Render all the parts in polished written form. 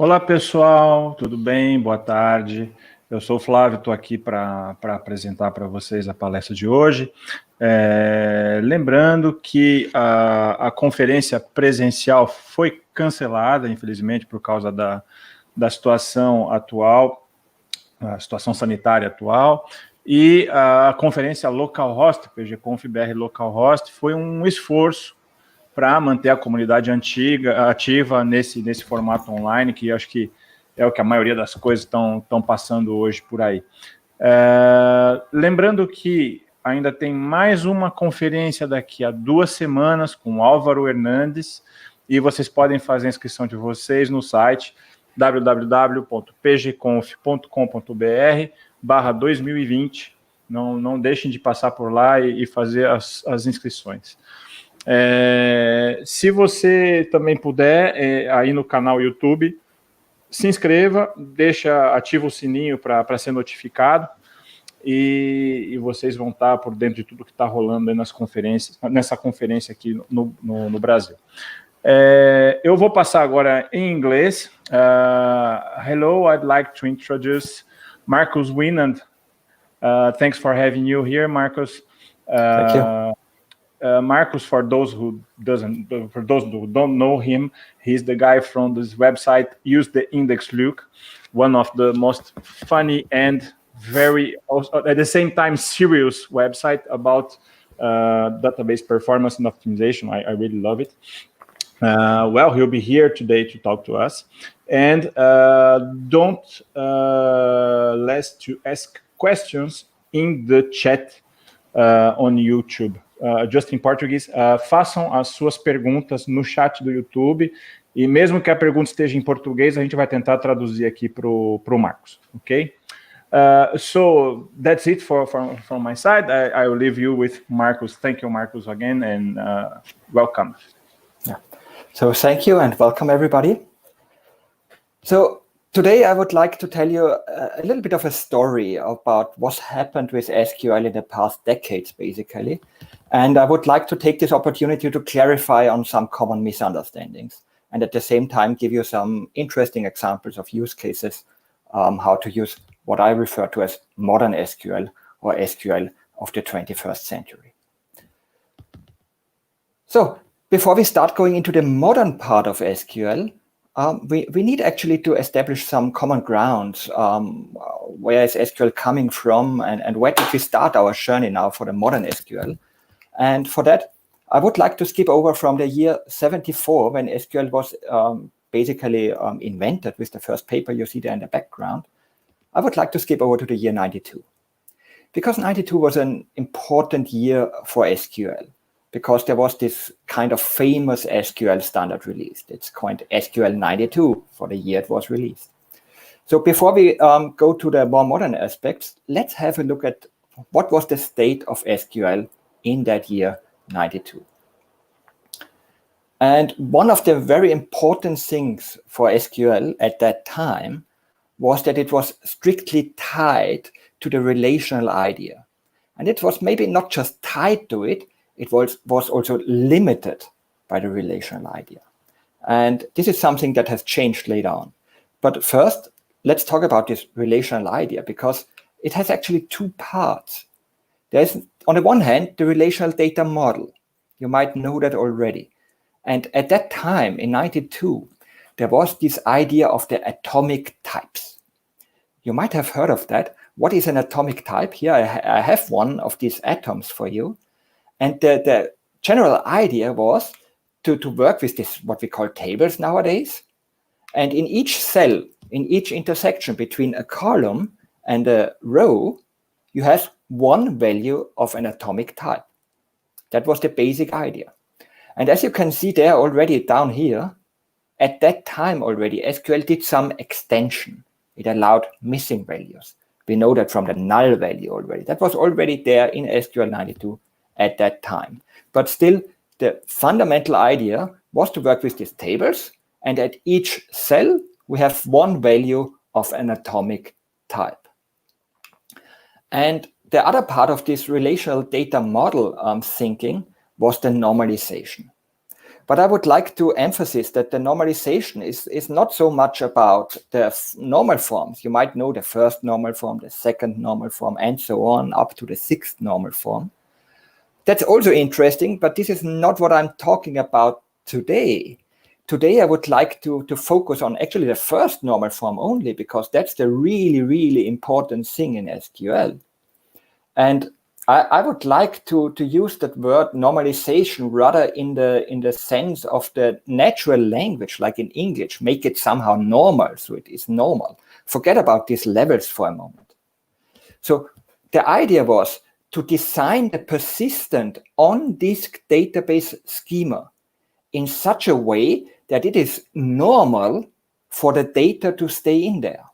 Olá pessoal, tudo bem? Boa tarde. Eu sou o Flávio, estou aqui para apresentar para vocês a palestra de hoje. Lembrando que a conferência presencial foi cancelada, infelizmente, por causa da situação atual, a situação sanitária atual, e a conferência localhost, PGConf.Brasil localhost, foi um esforço para manter a comunidade ativa nesse formato online, que acho que é o que a maioria das coisas estão passando hoje por aí. Lembrando que ainda tem mais uma conferência daqui a 2 semanas com o Álvaro Hernandes, e vocês podem fazer a inscrição de vocês no site www.pgconf.com.br/2020. Não deixem de passar por lá e fazer as inscrições. Se você também puder, aí no canal YouTube, se inscreva, ativa o sininho para ser notificado, e vocês vão estar por dentro de tudo que está rolando aí nessa conferência aqui no Brasil. Eu vou passar agora em inglês. Hello, I'd like to introduce Markus Winand. Thanks for having you here, Markus. Thank you. Markus, for those who don't know him, he's the guy from this website, Use the Index Look, one of the most funny and very, at the same time, serious website about database performance and optimization. I really love it. Well, he'll be here today to talk to us. And don't less to ask questions in the chat on YouTube. Just in português, façam as suas perguntas no chat do YouTube, e mesmo que a pergunta esteja em português, a gente vai tentar traduzir aqui para o Markus, ok? So that's it from my side. I will leave you with Markus. Thank you, Markus, again, and welcome. Yeah. So thank you and welcome, everybody. So today I would like to tell you a little bit of a story about what's happened with SQL in the past decades, basically. And I would like to take this opportunity to clarify on some common misunderstandings, and at the same time give you some interesting examples of use cases, how to use what I refer to as modern SQL, or SQL of the 21st century. So before we start going into the modern part of SQL, we need actually to establish some common grounds. Where is SQL coming from, and where did we start our journey now for the modern SQL? And for that, I would like to skip over from the year 74, when SQL was basically invented with the first paper you see there in the background. I would like to skip over to the year 92. Because 92 was an important year for SQL, because there was this kind of famous SQL standard released. It's called SQL 92 for the year it was released. So before we go to the more modern aspects, let's have a look at what was the state of SQL in that year 92. And one of the very important things for SQL at that time was that it was strictly tied to the relational idea. And it was maybe not just tied to it, it was also limited by the relational idea. And this is something that has changed later on. But first, let's talk about this relational idea, because it has actually two parts. There's, on the one hand, the relational data model. You might know that already. And at that time, in 92, there was this idea of the atomic types. You might have heard of that. What is an atomic type? Here I have one of these atoms for you. And the general idea was to work with this, what we call tables nowadays. And in each cell, in each intersection between a column and a row, you have one value of an atomic type. That was the basic idea. And as you can see there already down here, at that time already, SQL did some extension. It allowed missing values. We know that from the null value already. That was already there in SQL 92 at that time. But still, the fundamental idea was to work with these tables, and at each cell, we have one value of an atomic type. And the other part of this relational data model thinking was the normalization. But I would like to emphasize that the normalization is not so much about the normal forms. You might know the first normal form, the second normal form, and so on, up to the sixth normal form. That's also interesting, but this is not what I'm talking about today. Today, I would like to focus on actually the first normal form only, because that's the really, really important thing in SQL. And I would like to use that word normalization rather in the sense of the natural language, like in English, make it somehow normal, so it is normal. Forget about these levels for a moment. So the idea was to design the persistent on-disk database schema in such a way that it is normal for the data to stay in there.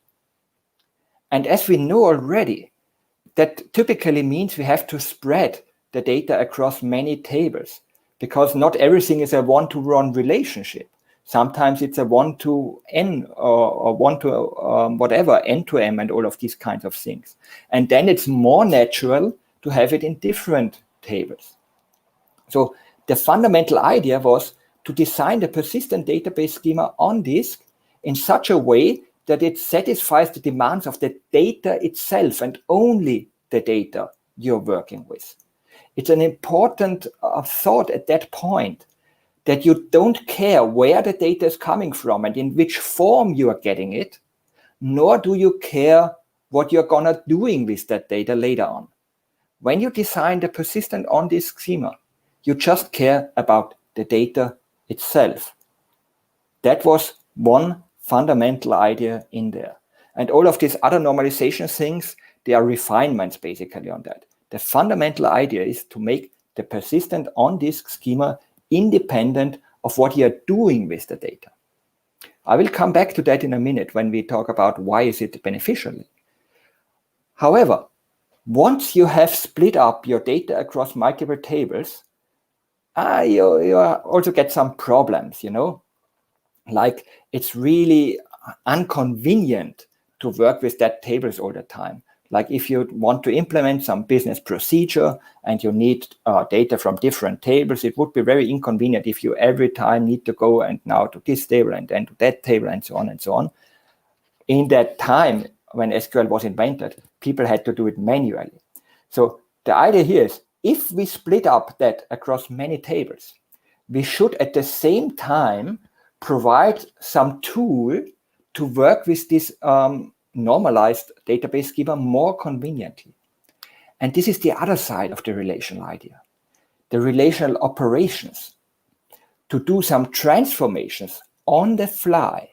And as we know already, that typically means we have to spread the data across many tables, because not everything is a one-to-one relationship. Sometimes it's a one-to-n or one-to n-to-m and all of these kinds of things. And then it's more natural to have it in different tables. So the fundamental idea was to design the persistent database schema on disk in such a way that it satisfies the demands of the data itself and only the data you're working with. It's an important thought at that point, that you don't care where the data is coming from and in which form you are getting it, nor do you care what you're gonna doing with that data later on. When you design the persistent on-disk schema, you just care about the data itself. That was one fundamental idea in there. And all of these other normalization things, they are refinements basically on that. The fundamental idea is to make the persistent on-disk schema independent of what you're doing with the data. I will come back to that in a minute when we talk about why is it beneficial. However, once you have split up your data across multiple tables, you also get some problems, like it's really inconvenient to work with that tables all the time. Like if you want to implement some business procedure and you need data from different tables, it would be very inconvenient if you every time need to go and now to this table and then to that table and so on and so on. In that time when SQL was invented, people had to do it manually. So the idea here is, if we split up that across many tables, we should at the same time provide some tool to work with this normalized database schema more conveniently. And this is the other side of the relational idea, the relational operations, to do some transformations on the fly.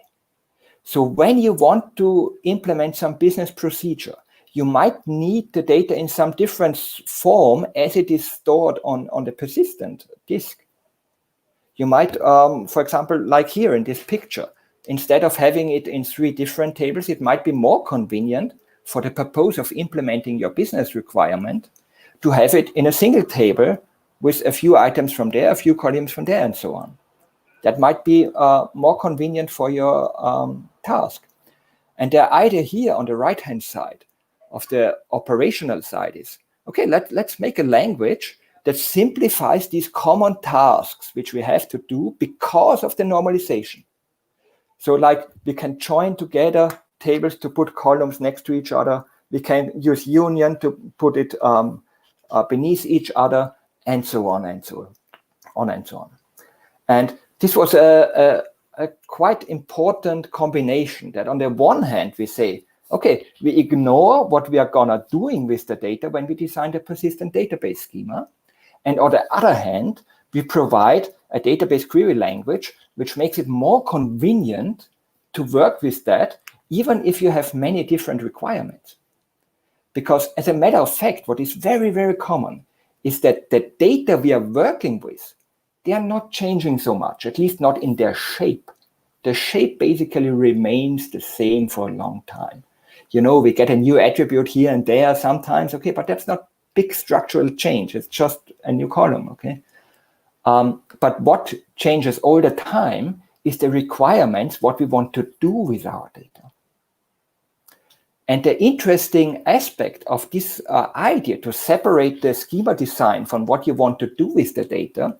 So when you want to implement some business procedure, you might need the data in some different form as it is stored on the persistent disk. You might, for example, like here in this picture, instead of having it in 3 different tables, it might be more convenient for the purpose of implementing your business requirement to have it in a single table with a few items from there, a few columns from there, and so on. That might be more convenient for your task. And the idea here on the right-hand side of the operational side is, okay, let's make a language that simplifies these common tasks which we have to do because of the normalization. So like we can join together tables to put columns next to each other. We can use union to put it beneath each other, and so on and so on and so on. And this was a quite important combination, that on the one hand we say, okay, we ignore what we are gonna doing with the data when we design the persistent database schema. And on the other hand, we provide a database query language which makes it more convenient to work with that, even if you have many different requirements. Because as a matter of fact, what is very, very common is that the data we are working with, they are not changing so much, at least not in their shape. The shape basically remains the same for a long time. We get a new attribute here and there sometimes, okay, but that's not big structural change. It's just a new column, okay? But what changes all the time is the requirements, what we want to do with our data. And the interesting aspect of this idea to separate the schema design from what you want to do with the data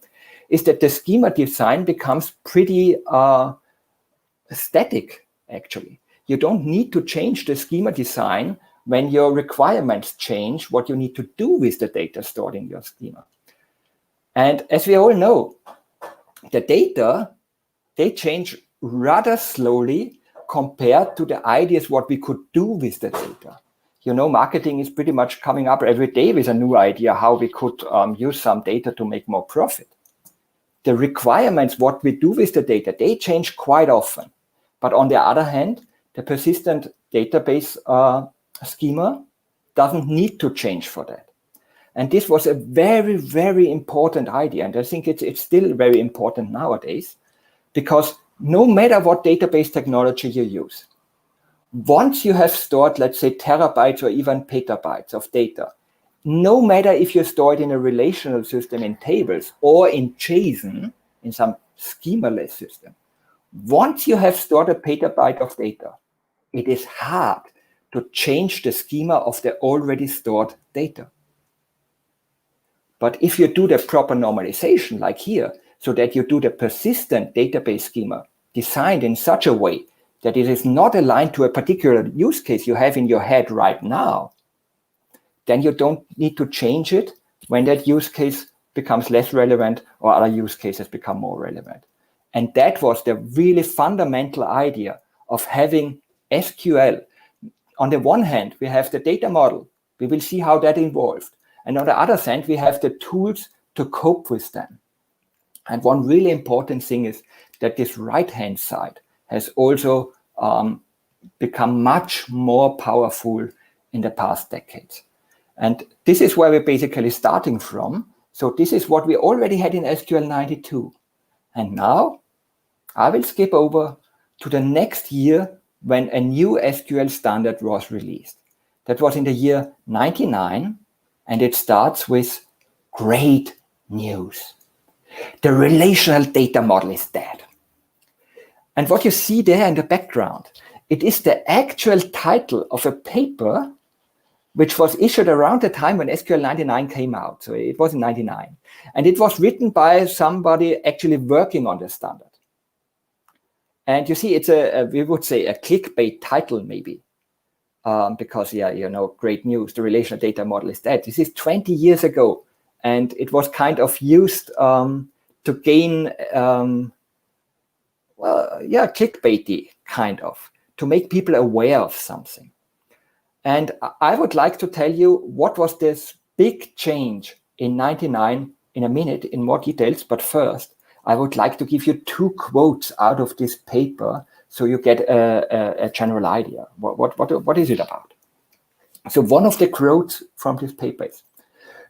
is that the schema design becomes pretty static, actually. You don't need to change the schema design when your requirements change what you need to do with the data stored in your schema. And as we all know, the data, they change rather slowly compared to the ideas what we could do with the data. You know, marketing is pretty much coming up every day with a new idea how we could use some data to make more profit. The requirements, what we do with the data, they change quite often. But on the other hand, the persistent database schema doesn't need to change for that. And this was a very, very important idea. And I think it's still very important nowadays, because no matter what database technology you use, once you have stored, let's say, terabytes or even petabytes of data, no matter if you store it in a relational system in tables or in JSON, in some schemaless system, once you have stored a petabyte of data, it is hard to change the schema of the already stored data. But if you do the proper normalization, like here, so that you do the persistent database schema designed in such a way that it is not aligned to a particular use case you have in your head right now, then you don't need to change it when that use case becomes less relevant or other use cases become more relevant. And that was the really fundamental idea of having SQL. On the one hand, we have the data model. We will see how that evolved. And on the other hand, we have the tools to cope with them. And one really important thing is that this right-hand side has also become much more powerful in the past decades. And this is where we're basically starting from. So this is what we already had in SQL 92. And now I will skip over to the next year when a new SQL standard was released. That was in the year 99, and it starts with great news. The relational data model is dead. And what you see there in the background, it is the actual title of a paper which was issued around the time when SQL 99 came out. So it was in 99. And it was written by somebody actually working on the standard. And you see, it's we would say a clickbait title maybe. Because, yeah, you know, great news, the relational data model is dead. This is 20 years ago. And it was kind of used to gain, clickbaity kind of, to make people aware of something. And I would like to tell you what was this big change in 99 in a minute in more details. But first, I would like to give you two quotes out of this paper so you get a general idea. What is it about? So one of the quotes from this paper is,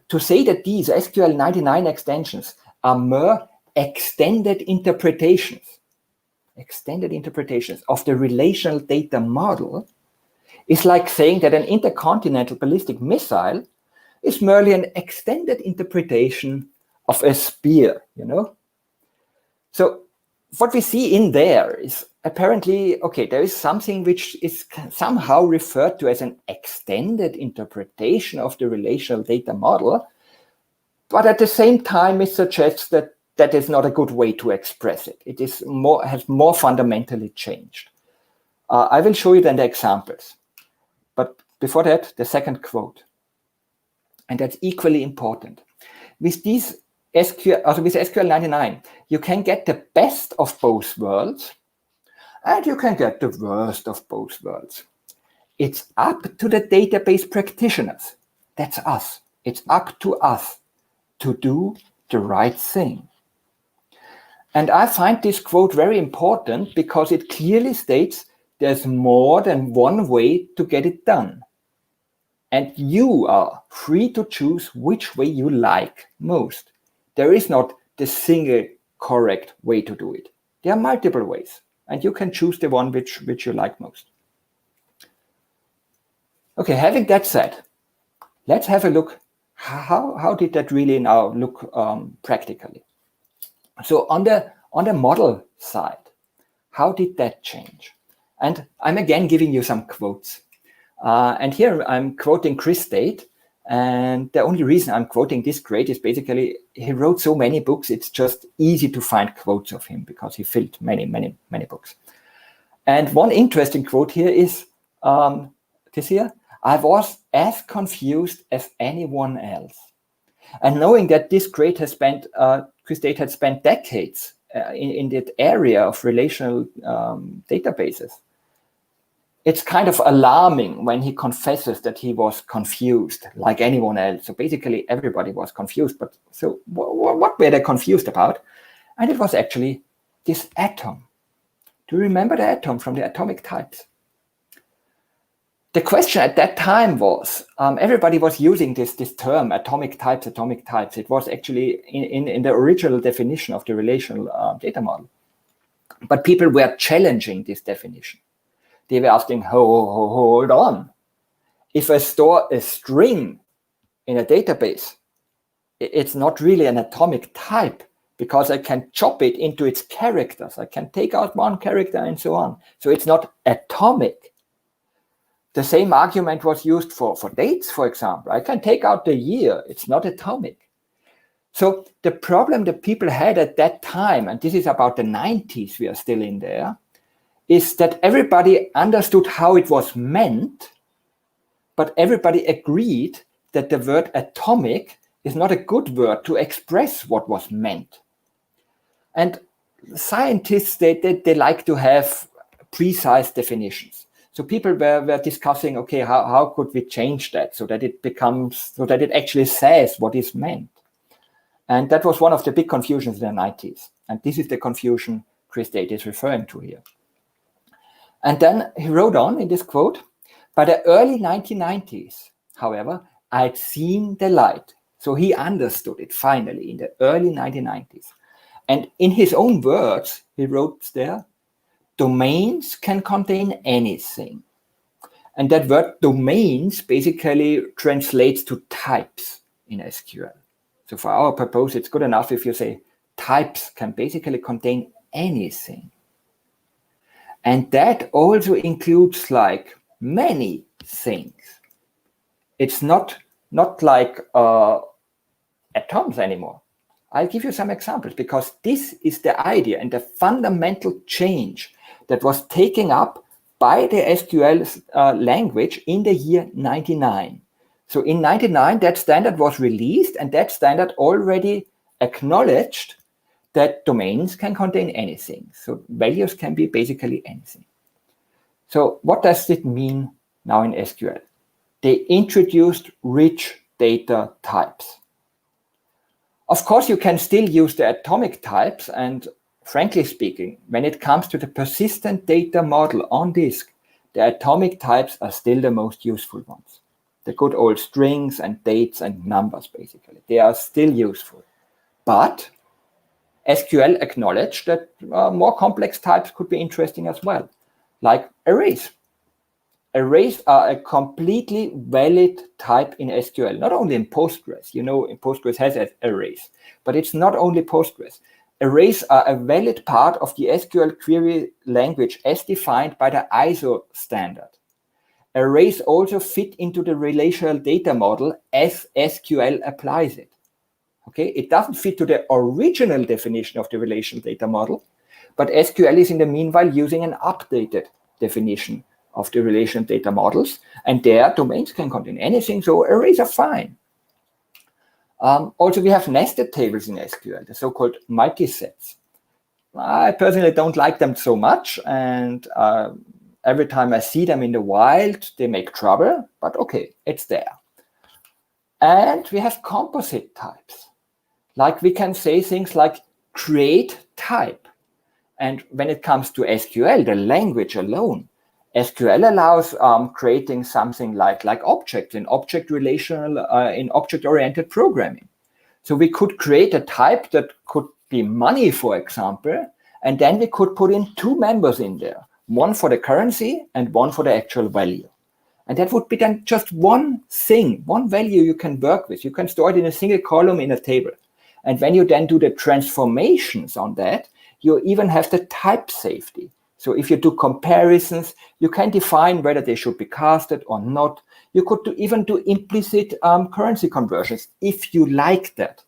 to say that these SQL 99 extensions are mere extended interpretations of the relational data model is like saying that an intercontinental ballistic missile is merely an extended interpretation of a spear, you know? So what we see in there is apparently, okay, there is something which is somehow referred to as an extended interpretation of the relational data model, but at the same time, it suggests that that is not a good way to express it. It is has more fundamentally changed. I will show you then the examples. But before that, the second quote. And that's equally important. With these with SQL 99, you can get the best of both worlds and you can get the worst of both worlds. It's up to the database practitioners. That's us. It's up to us to do the right thing. And I find this quote very important because it clearly states there's more than one way to get it done. And you are free to choose which way you like most. There is not the single correct way to do it. There are multiple ways, and you can choose the one which you like most. Okay, having that said, let's have a look. How did that really now look practically? So on the model side, how did that change? And I'm again giving you some quotes. And here I'm quoting Chris State, And the only reason I'm quoting this great is basically he wrote so many books, it's just easy to find quotes of him because he filled many, many, many books. And one interesting quote here is this here: I was as confused as anyone else. And knowing that this Chris Date had spent decades in that area of relational databases, it's kind of alarming when he confesses that he was confused like anyone else. So basically everybody was confused. But so what were they confused about? And it was actually this atom. Do you remember the atom from the atomic types? The question at that time was, everybody was using this term, atomic types, atomic types. It was actually in the original definition of the relational data model. But people were challenging this definition. They were asking, hold on. If I store a string in a database, it's not really an atomic type because I can chop it into its characters. I can take out one character and so on. So it's not atomic. The same argument was used for dates, for example. I can take out the year. It's not atomic. So the problem that people had at that time, and this is about the 90s, we are still in there, is that everybody understood how it was meant, but everybody agreed that the word atomic is not a good word to express what was meant. And scientists, they like to have precise definitions. So people were discussing, okay, how could we change that so that it actually says what is meant? And that was one of the big confusions in the 90s. And this is the confusion Chris Date is referring to here. And then he wrote on in this quote, by the early 1990s, however, I'd seen the light. So he understood it finally in the early 1990s. And in his own words, he wrote there, domains can contain anything. And that word domains basically translates to types in SQL. So for our purpose, it's good enough if you say types can basically contain anything. And that also includes like many things. It's not like atoms anymore. I'll give you some examples because this is the idea and the fundamental change that was taken up by the SQL language in the year 99. So in 99, that standard was released, and that standard already acknowledged that domains can contain anything. So values can be basically anything. So what does it mean now in SQL? They introduced rich data types. Of course, you can still use the atomic types, and frankly speaking, when it comes to the persistent data model on disk, the atomic types are still the most useful ones. The good old strings and dates and numbers, basically. They are still useful. But SQL acknowledged that more complex types could be interesting as well, like arrays. Arrays are a completely valid type in SQL, not only in Postgres. You know, Postgres has arrays, but it's not only Postgres. Arrays are a valid part of the SQL query language as defined by the ISO standard. Arrays also fit into the relational data model as SQL applies it. Okay, it doesn't fit to the original definition of the relational data model, but SQL is in the meanwhile using an updated definition of the relational data models, and their domains can contain anything, so arrays are fine. Also, we have nested tables in SQL, the so-called multisets. I personally don't like them so much, and every time I see them in the wild, they make trouble, but okay, it's there. And we have composite types. Like we can say things like create type. And when it comes to SQL, the language alone, SQL allows creating something like objects in object-oriented programming. So we could create a type that could be money, for example, and then we could put in two members in there, one for the currency and one for the actual value. And that would be then just one thing, one value you can work with. You can store it in a single column in a table. And when you then do the transformations on that, you even have the type safety. So if you do comparisons, you can define whether they should be casted or not. You could even do implicit currency conversions if you like that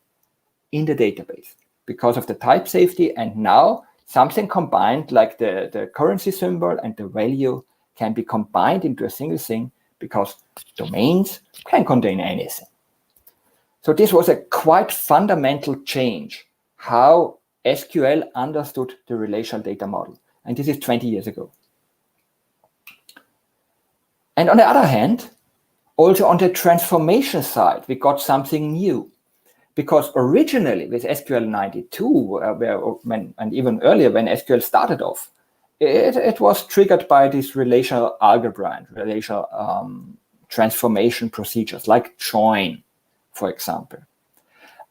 in the database because of the type safety. And now something combined like the currency symbol and the value can be combined into a single thing because domains can contain anything. So this was a quite fundamental change how SQL understood the relational data model. And this is 20 years ago. And on the other hand, also on the transformation side, we got something new. Because originally with SQL 92, and even earlier when SQL started off, it was triggered by these relational algebra and relational transformation procedures like join, for example.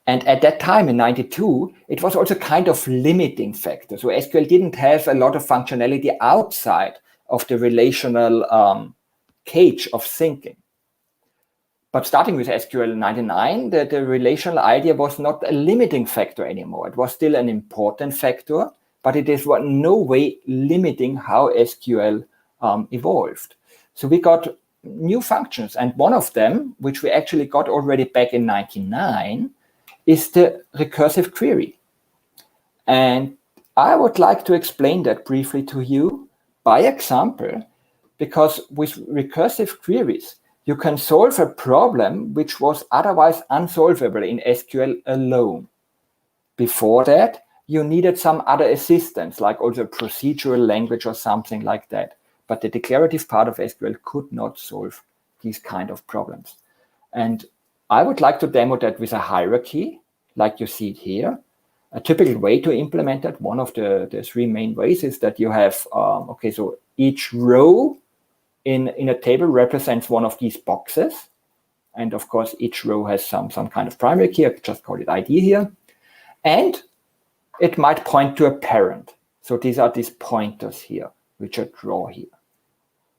And at that time in 92, it was also kind of limiting factor. So SQL didn't have a lot of functionality outside of the relational cage of thinking. But starting with SQL 99, the relational idea was not a limiting factor anymore. It was still an important factor, but it is no way limiting how SQL evolved. So we got new functions. And one of them, which we actually got already back in 99, is the recursive query. And I would like to explain that briefly to you by example, because with recursive queries, you can solve a problem which was otherwise unsolvable in SQL alone. Before that, you needed some other assistance, like also a procedural language or something like that. But the declarative part of SQL could not solve these kind of problems. And I would like to demo that with a hierarchy, like you see it here. A typical way to implement that, one of the three main ways, is that you have, so each row in a table represents one of these boxes. And of course, each row has some kind of primary key. I just call it ID here. And it might point to a parent. So these are these pointers here, which I draw here.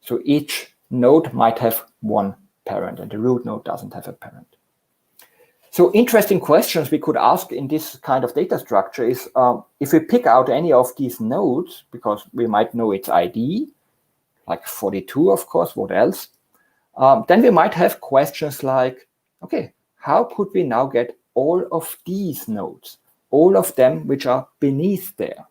So each node might have one parent, and the root node doesn't have a parent. So interesting questions we could ask in this kind of data structure is, if we pick out any of these nodes, because we might know its ID, like 42, of course, what else? Then we might have questions like, okay, how could we now get all of these nodes, all of them which are beneath there?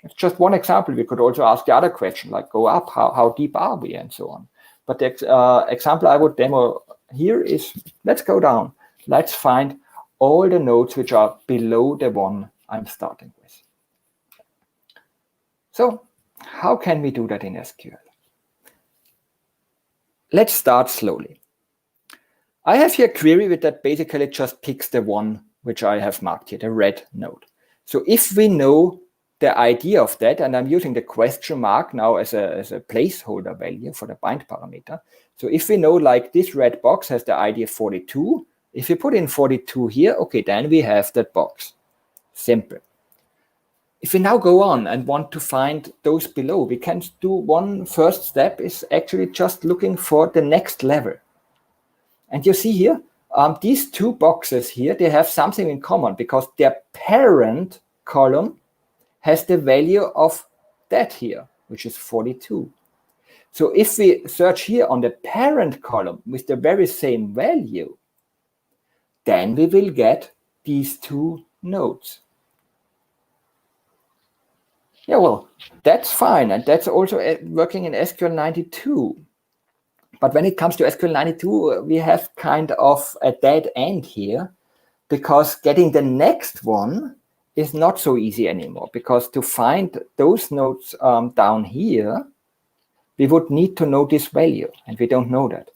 It's just one example. We could also ask the other question, like go up, how deep are we, and so on. But the example I would demo here is, let's go down. Let's find all the nodes which are below the one I'm starting with. So how can we do that in SQL? Let's start slowly. I have here a query that basically just picks the one which I have marked here, the red node. So if we know the idea of that, and I'm using the question mark now as a placeholder value for the bind parameter. So if we know like this red box has the ID of 42, if you put in 42 here, okay, then we have that box. Simple. If we now go on and want to find those below, we can do one first step is actually just looking for the next level. And you see here, these two boxes here, they have something in common because their parent column has the value of that here, which is 42. So if we search here on the parent column with the very same value, then we will get these two nodes. Yeah, well, that's fine. And that's also working in SQL 92. But when it comes to SQL 92, we have kind of a dead end here because getting the next one is not so easy anymore. Because to find those nodes down here, we would need to know this value, and we don't know that.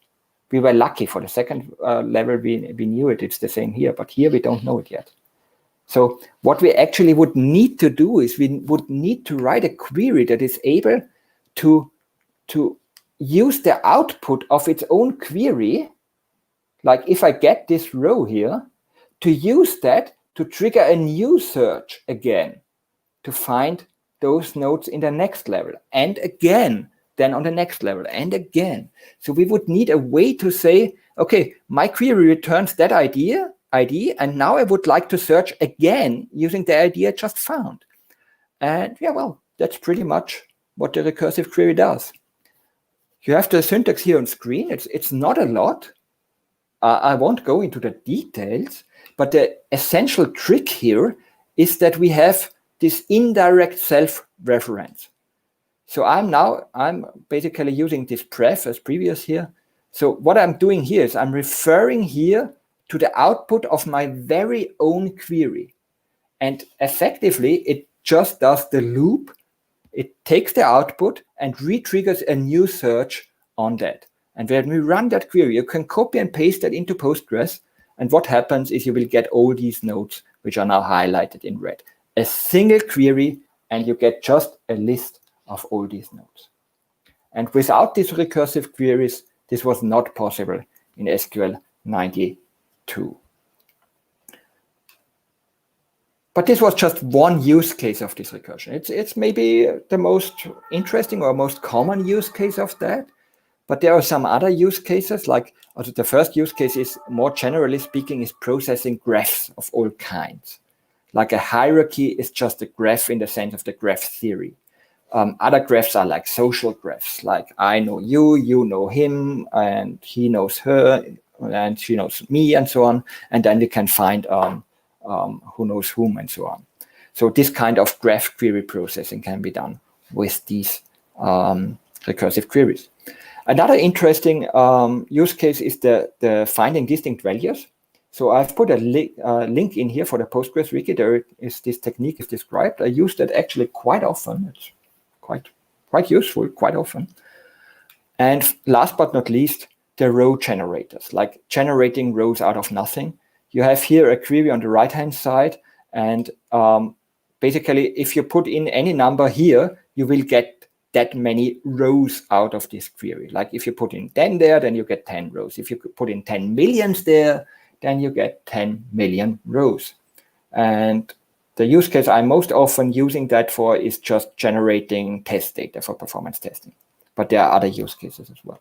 We were lucky for the second level, we knew it, it's the same here, but here we don't know it yet. So what we actually would need to do is we would need to write a query that is able to use the output of its own query, like if I get this row here, to use that to trigger a new search again, to find those nodes in the next level, and again, then on the next level, and again. So we would need a way to say, okay, my query returns that ID, and now I would like to search again using the ID I just found. And yeah, well, that's pretty much what the recursive query does. You have the syntax here on screen. It's not a lot. I won't go into the details, but the essential trick here is that we have this indirect self-reference. So I'm basically using this pref as previous here. So what I'm doing here is I'm referring here to the output of my very own query. And effectively, it just does the loop. It takes the output and re-triggers a new search on that. And when we run that query, you can copy and paste that into Postgres. And what happens is you will get all these nodes, which are now highlighted in red. A single query, and you get just a list of all these nodes. And without these recursive queries, this was not possible in SQL 92. But this was just one use case of this recursion. It's maybe the most interesting or most common use case of that. But there are some other use cases, like also the first use case is, more generally speaking, is processing graphs of all kinds. Like a hierarchy is just a graph in the sense of the graph theory. Other graphs are like social graphs, like I know you, you know him, and he knows her, and she knows me, and so on. And then we can find who knows whom, and so on. So this kind of graph query processing can be done with these recursive queries. Another interesting use case is the finding distinct values. So I've put a link in here for the Postgres wiki. There is this technique is described. I use that actually quite often. It's quite useful quite often. And last but not least, the row generators, like generating rows out of nothing. You have here a query on the right-hand side, and basically, if you put in any number here, you will get that many rows out of this query. Like if you put in 10 there, then you get 10 rows. If you put in 10 millions there, then you get 10 million rows. And the use case I'm most often using that for is just generating test data for performance testing. But there are other use cases as well.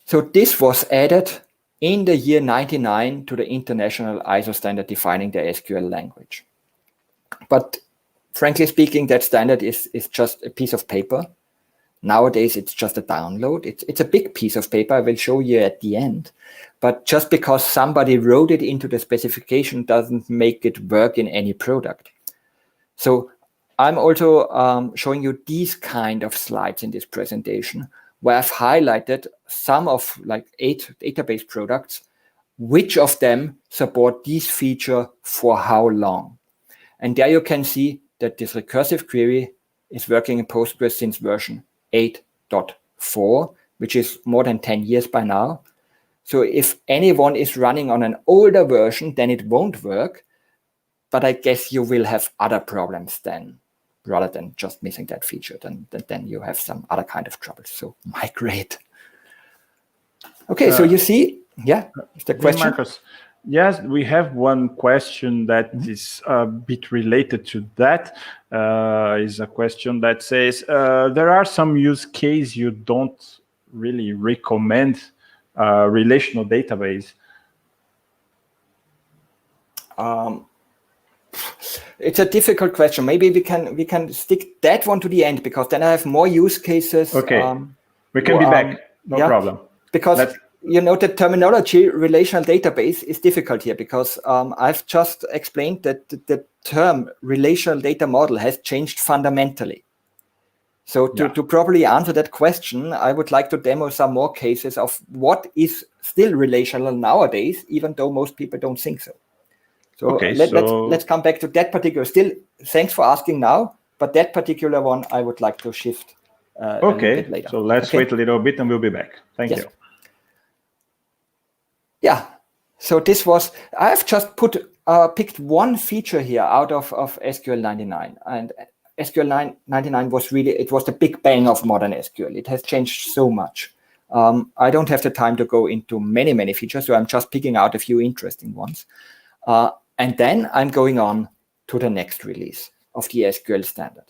So this was added in the year 99 to the international ISO standard defining the SQL language. But frankly speaking, that standard is just a piece of paper. Nowadays, it's just a download. It's a big piece of paper. I will show you at the end. But just because somebody wrote it into the specification doesn't make it work in any product. So I'm also showing you these kind of slides in this presentation, where I've highlighted some of like 8 database products, which of them support this feature for how long. And there you can see that this recursive query is working in Postgres since version 8.4, which is more than 10 years by now. So if anyone is running on an older version, then it won't work. But I guess you will have other problems then, rather than just missing that feature. Then you have some other kind of troubles. So migrate. Okay, so you see, yeah, is the question? Markus, yes, we have one question that is a bit related to that. Is a question that says, there are some use cases you don't really recommend relational database. It's a difficult question. Maybe we can stick that one to the end, because then I have more use cases. Okay, we can be back. No problem. Because you know, the terminology relational database is difficult here, because I've just explained that the term relational data model has changed fundamentally. So to properly answer that question, I would like to demo some more cases of what is still relational nowadays, even though most people don't think so. So, okay, let's come back to that particular. Still, thanks for asking now, but that particular one I would like to shift a little bit later. So let's wait a little bit and we'll be back. Thank you. Yeah, so this was, I've just picked one feature here out of SQL 99, and SQL 99 was really, it was the big bang of modern SQL. It has changed so much. I don't have the time to go into many features, so I'm just picking out a few interesting ones. And then I'm going on to the next release of the SQL standard.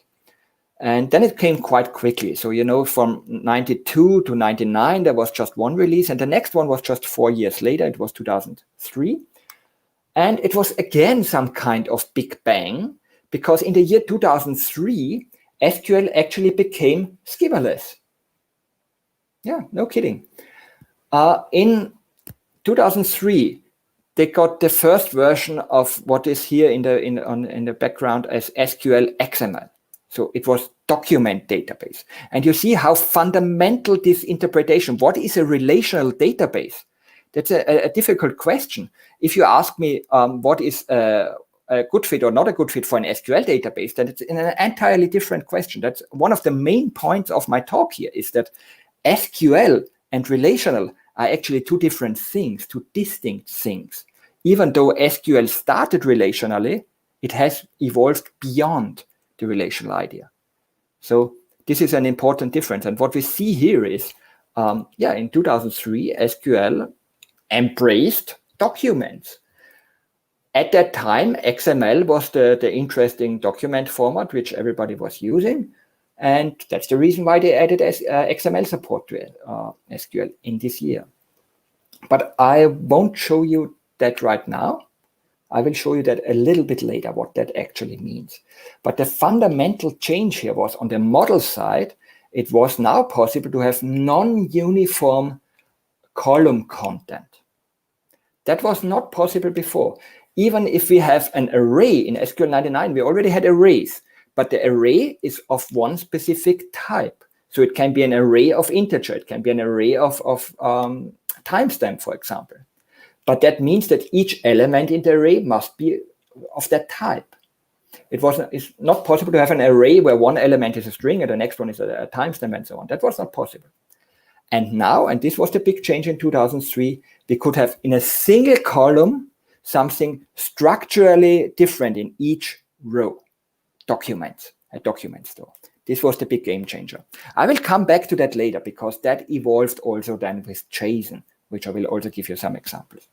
And then it came quite quickly. So, you know, from 92 to 99, there was just one release. And the next one was just 4 years later. It was 2003. And it was, again, some kind of big bang, because in the year 2003, SQL actually became schema-less. Yeah, no kidding. In 2003, they got the first version of what is here in the background as SQL XML. So it was document database. And you see how fundamental this interpretation, what is a relational database? That's a difficult question. If you ask me what is a good fit or not a good fit for an SQL database, then it's an entirely different question. That's one of the main points of my talk here, is that SQL and relational are actually two different things, two distinct things. Even though SQL started relationally, it has evolved beyond the relational idea. So this is an important difference. And what we see here is, in 2003, SQL embraced documents. At that time, XML was the interesting document format which everybody was using. And that's the reason why they added XML support to SQL in this year. But I won't show you that right now. I will show you that a little bit later, what that actually means. But the fundamental change here was on the model side, it was now possible to have non-uniform column content. That was not possible before. Even if we have an array in SQL 99, we already had arrays, but the array is of one specific type. So it can be an array of integer, it can be an array of timestamp, for example. But that means that each element in the array must be of that type. It's not possible to have an array where one element is a string and the next one is a timestamp and so on. That was not possible. And now, and this was the big change in 2003, we could have in a single column something structurally different in each row. Documents, a document store. This was the big game changer. I will come back to that later because that evolved also then with JSON, which I will also give you some examples.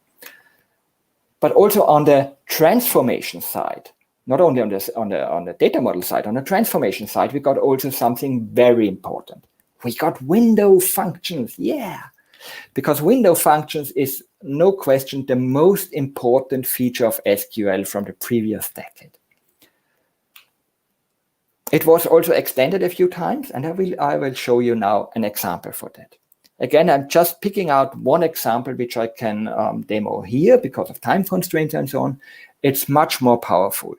But also on the transformation side, not only on the data model side, on the transformation side, we got also something very important. We got window functions, yeah. Because window functions is, no question, the most important feature of SQL from the previous decade. It was also extended a few times, and I will show you now an example for that. Again, I'm just picking out one example which I can demo here because of time constraints and so on. It's much more powerful.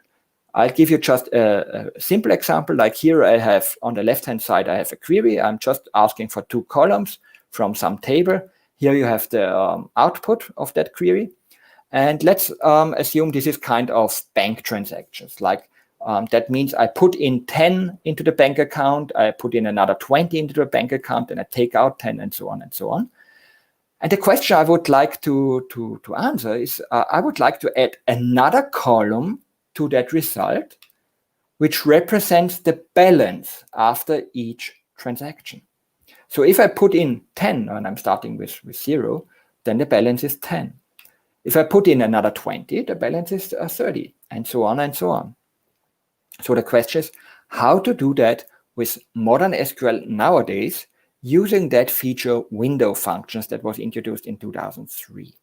I'll give you just a simple example. Like here I have, on the left-hand side, I have a query. I'm just asking for 2 columns from some table. Here you have the output of that query. And let's assume this is kind of bank transactions. Like that means I put in 10 into the bank account, I put in another 20 into the bank account, and I take out 10 and so on and so on. And the question I would like to answer is, I would like to add another column to that result, which represents the balance after each transaction. So if I put in 10, and I'm starting with 0, then the balance is 10. If I put in another 20, the balance is 30, and so on and so on. So the question is how to do that with modern SQL nowadays using that feature window functions that was introduced in 2003.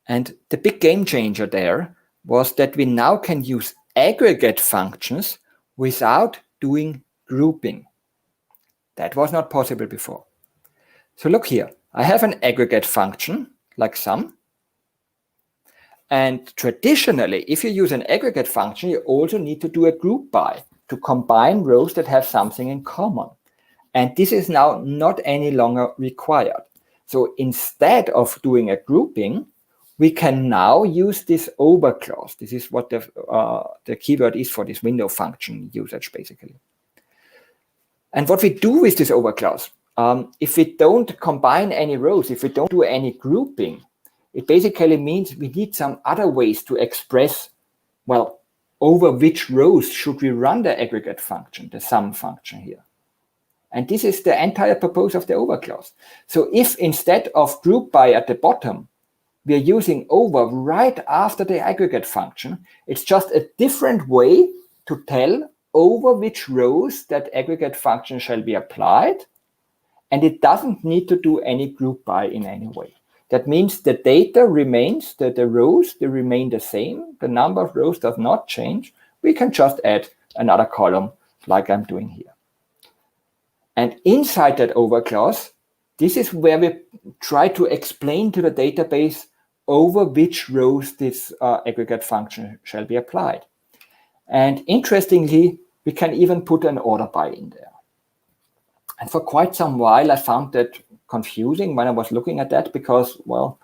And the big game changer there was that we now can use aggregate functions without doing grouping. That was not possible before. So look here, I have an aggregate function like sum. And traditionally, if you use an aggregate function, you also need to do a group by to combine rows that have something in common. And this is now not any longer required. So instead of doing a grouping, we can now use this over clause. This is what the keyword is for this window function usage, basically. And what we do with this over clause, if we don't combine any rows, if we don't do any grouping, it basically means we need some other ways to express, well, over which rows should we run the aggregate function, the sum function here. And this is the entire purpose of the over clause. So if instead of group by at the bottom, we are using over right after the aggregate function, it's just a different way to tell over which rows that aggregate function shall be applied. And it doesn't need to do any group by in any way. That means the data remains, the rows, they remain the same. The number of rows does not change. We can just add another column like I'm doing here. And inside that over clause, this is where we try to explain to the database over which rows this aggregate function shall be applied. And interestingly, we can even put an order by in there. And for quite some while, I found that confusing when I was looking at that because, well,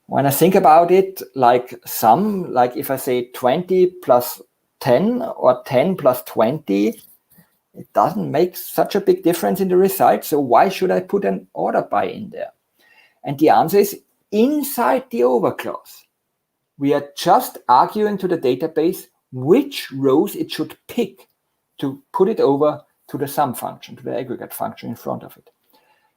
when I think about it, like if I say 20 plus 10 or 10 plus 20, it doesn't make such a big difference in the result. So why should I put an order by in there? And the answer is inside the over clause. We are just arguing to the database which rows it should pick to put it over to the sum function, to the aggregate function in front of it.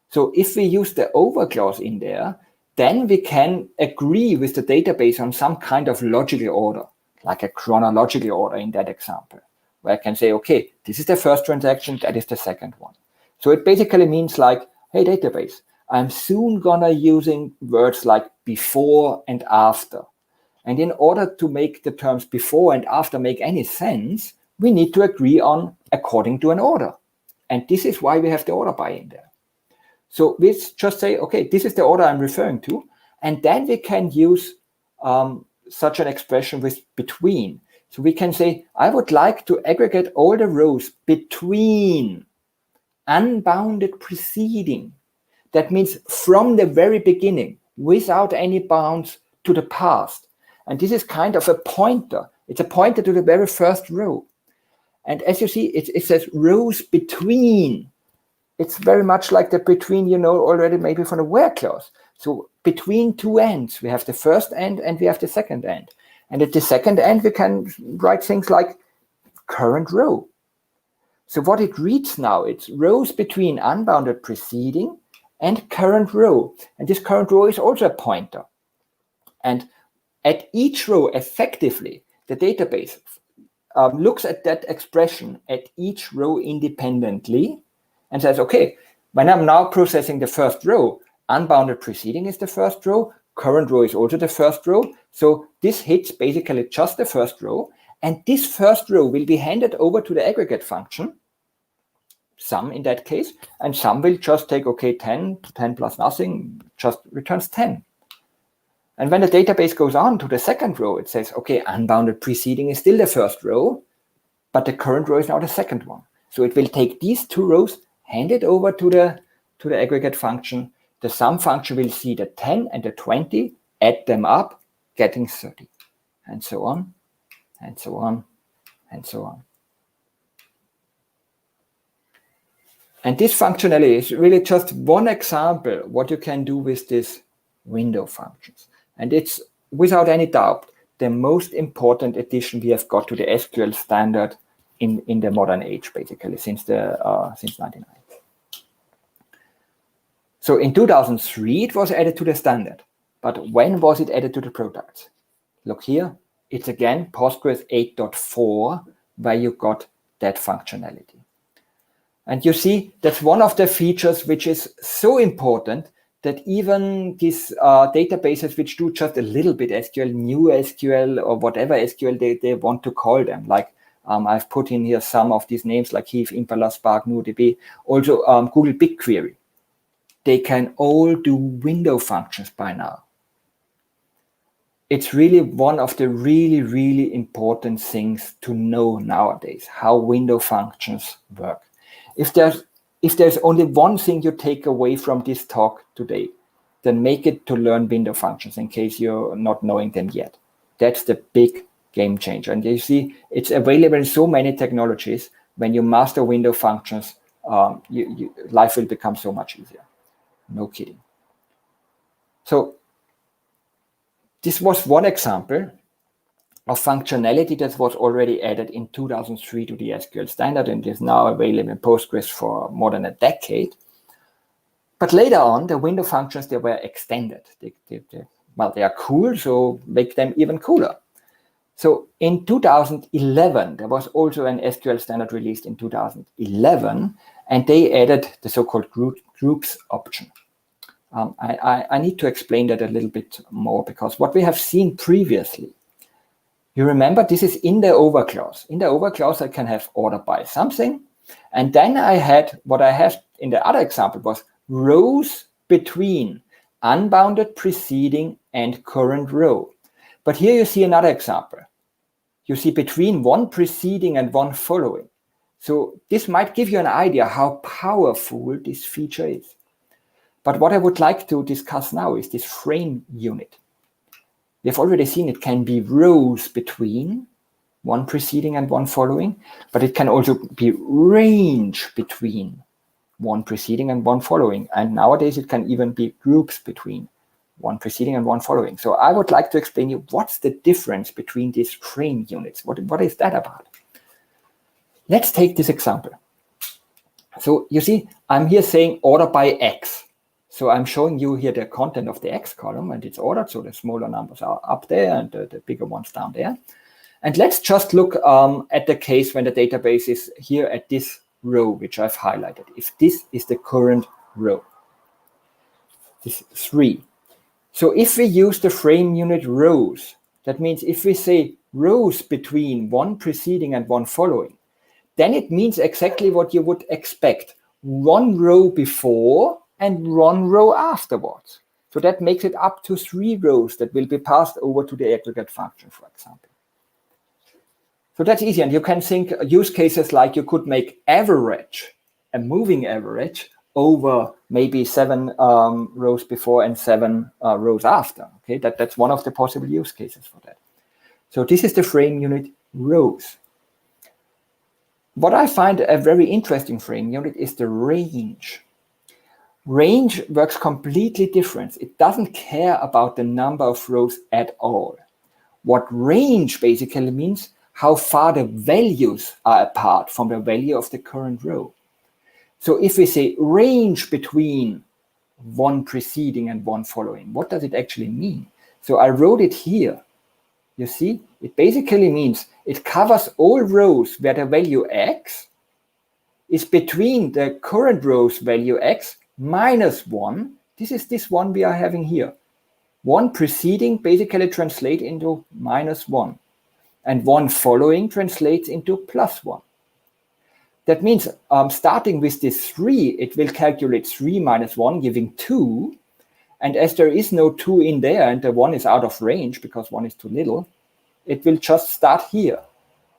So if we use the over clause in there, then we can agree with the database on some kind of logical order, like a chronological order in that example, where I can say, okay, this is the first transaction, that is the second one. So it basically means like, hey, database, I'm soon gonna using words like before and after. And in order to make the terms before and after make any sense, we need to agree on according to an order. And this is why we have the order by in there. So we just say, okay, this is the order I'm referring to. And then we can use such an expression with between. So we can say, I would like to aggregate all the rows between unbounded preceding. That means from the very beginning, without any bounds to the past. And this is kind of a pointer. It's a pointer to the very first row. And as you see, it says rows between. It's very much like the between, you know, already maybe from the where clause. So between two ends, we have the first end and we have the second end. And at the second end, we can write things like current row. So what it reads now, it's rows between unbounded preceding and current row. And this current row is also a pointer. And at each row, effectively, the database looks at that expression at each row independently and says, okay, when I'm now processing the first row, unbounded preceding is the first row, current row is also the first row. So this hits basically just the first row. And this first row will be handed over to the aggregate function, sum in that case, and sum will just take, okay, 10 plus nothing, just returns 10. And when the database goes on to the second row, it says, okay, unbounded preceding is still the first row, but the current row is now the second one. So it will take these two rows, hand it over to the aggregate function. The sum function will see the 10 and the 20, add them up, getting 30, and so on, and so on, and so on. And this functionality is really just one example what you can do with these window functions. And it's, without any doubt, the most important addition we have got to the SQL standard in the modern age, basically, since 99. So in 2003, it was added to the standard. But when was it added to the products? Look here, it's again Postgres 8.4, where you got that functionality. And you see, that's one of the features which is so important that even these databases which do just a little bit SQL, new SQL, or whatever SQL they want to call them, like I've put in here some of these names like Hive, Impala, Spark, NuDB, also Google BigQuery. They can all do window functions by now. It's really one of the really, really important things to know nowadays, how window functions work. If there's only one thing you take away from this talk today, then make it to learn window functions in case you're not knowing them yet. That's the big game changer. And you see, it's available in so many technologies. When you master window functions, life will become so much easier. No kidding. So this was one example of functionality that was already added in 2003 to the SQL standard and is now available in Postgres for more than a decade. But later on, the window functions, they were extended. They are cool, so make them even cooler. So in 2011, there was also an SQL standard released in 2011, and they added the so-called groups option. I need to explain that a little bit more, because what we have seen previously, you remember this is in the over clause. In the over clause, I can have order by something, And then I had, what I have in the other example was rows between unbounded preceding and current row. But here you see another example. You see between one preceding and one following. So this might give you an idea how powerful this feature is. But what I would like to discuss now is this frame unit. We've already seen it can be rows between one preceding and one following, but it can also be range between one preceding and one following. And nowadays it can even be groups between one preceding and one following. So I would like to explain you what's the difference between these frame units. What is that about? Let's take this example. So you see, I'm here saying order by X. So I'm showing you here the content of the X column, and it's ordered. So the smaller numbers are up there and the bigger ones down there. And let's just look at the case when the database is here at this row, which I've highlighted. If this is the current row, this 3. So if we use the frame unit rows, that means if we say rows between one preceding and one following, then it means exactly what you would expect. One row before and one row afterwards. So that makes it up to 3 rows that will be passed over to the aggregate function, for example. So that's easy. And you can think use cases like you could make average, a moving average, over maybe 7 rows before and 7 rows after. Okay, that's one of the possible use cases for that. So this is the frame unit rows. What I find a very interesting frame unit is the range. Range works completely different. It doesn't care about the number of rows at all. What range basically means how far the values are apart from the value of the current row. So if we say range between one preceding and one following, what does it actually mean? So I wrote it here. You see, it basically means it covers all rows where the value X is between the current row's value X minus 1. This is this one we are having here. One preceding basically translates into minus 1. And one following translates into plus 1. That means starting with this 3, it will calculate 3 minus 1, giving 2. And as there is no 2 in there, and the 1 is out of range because 1 is too little, it will just start here.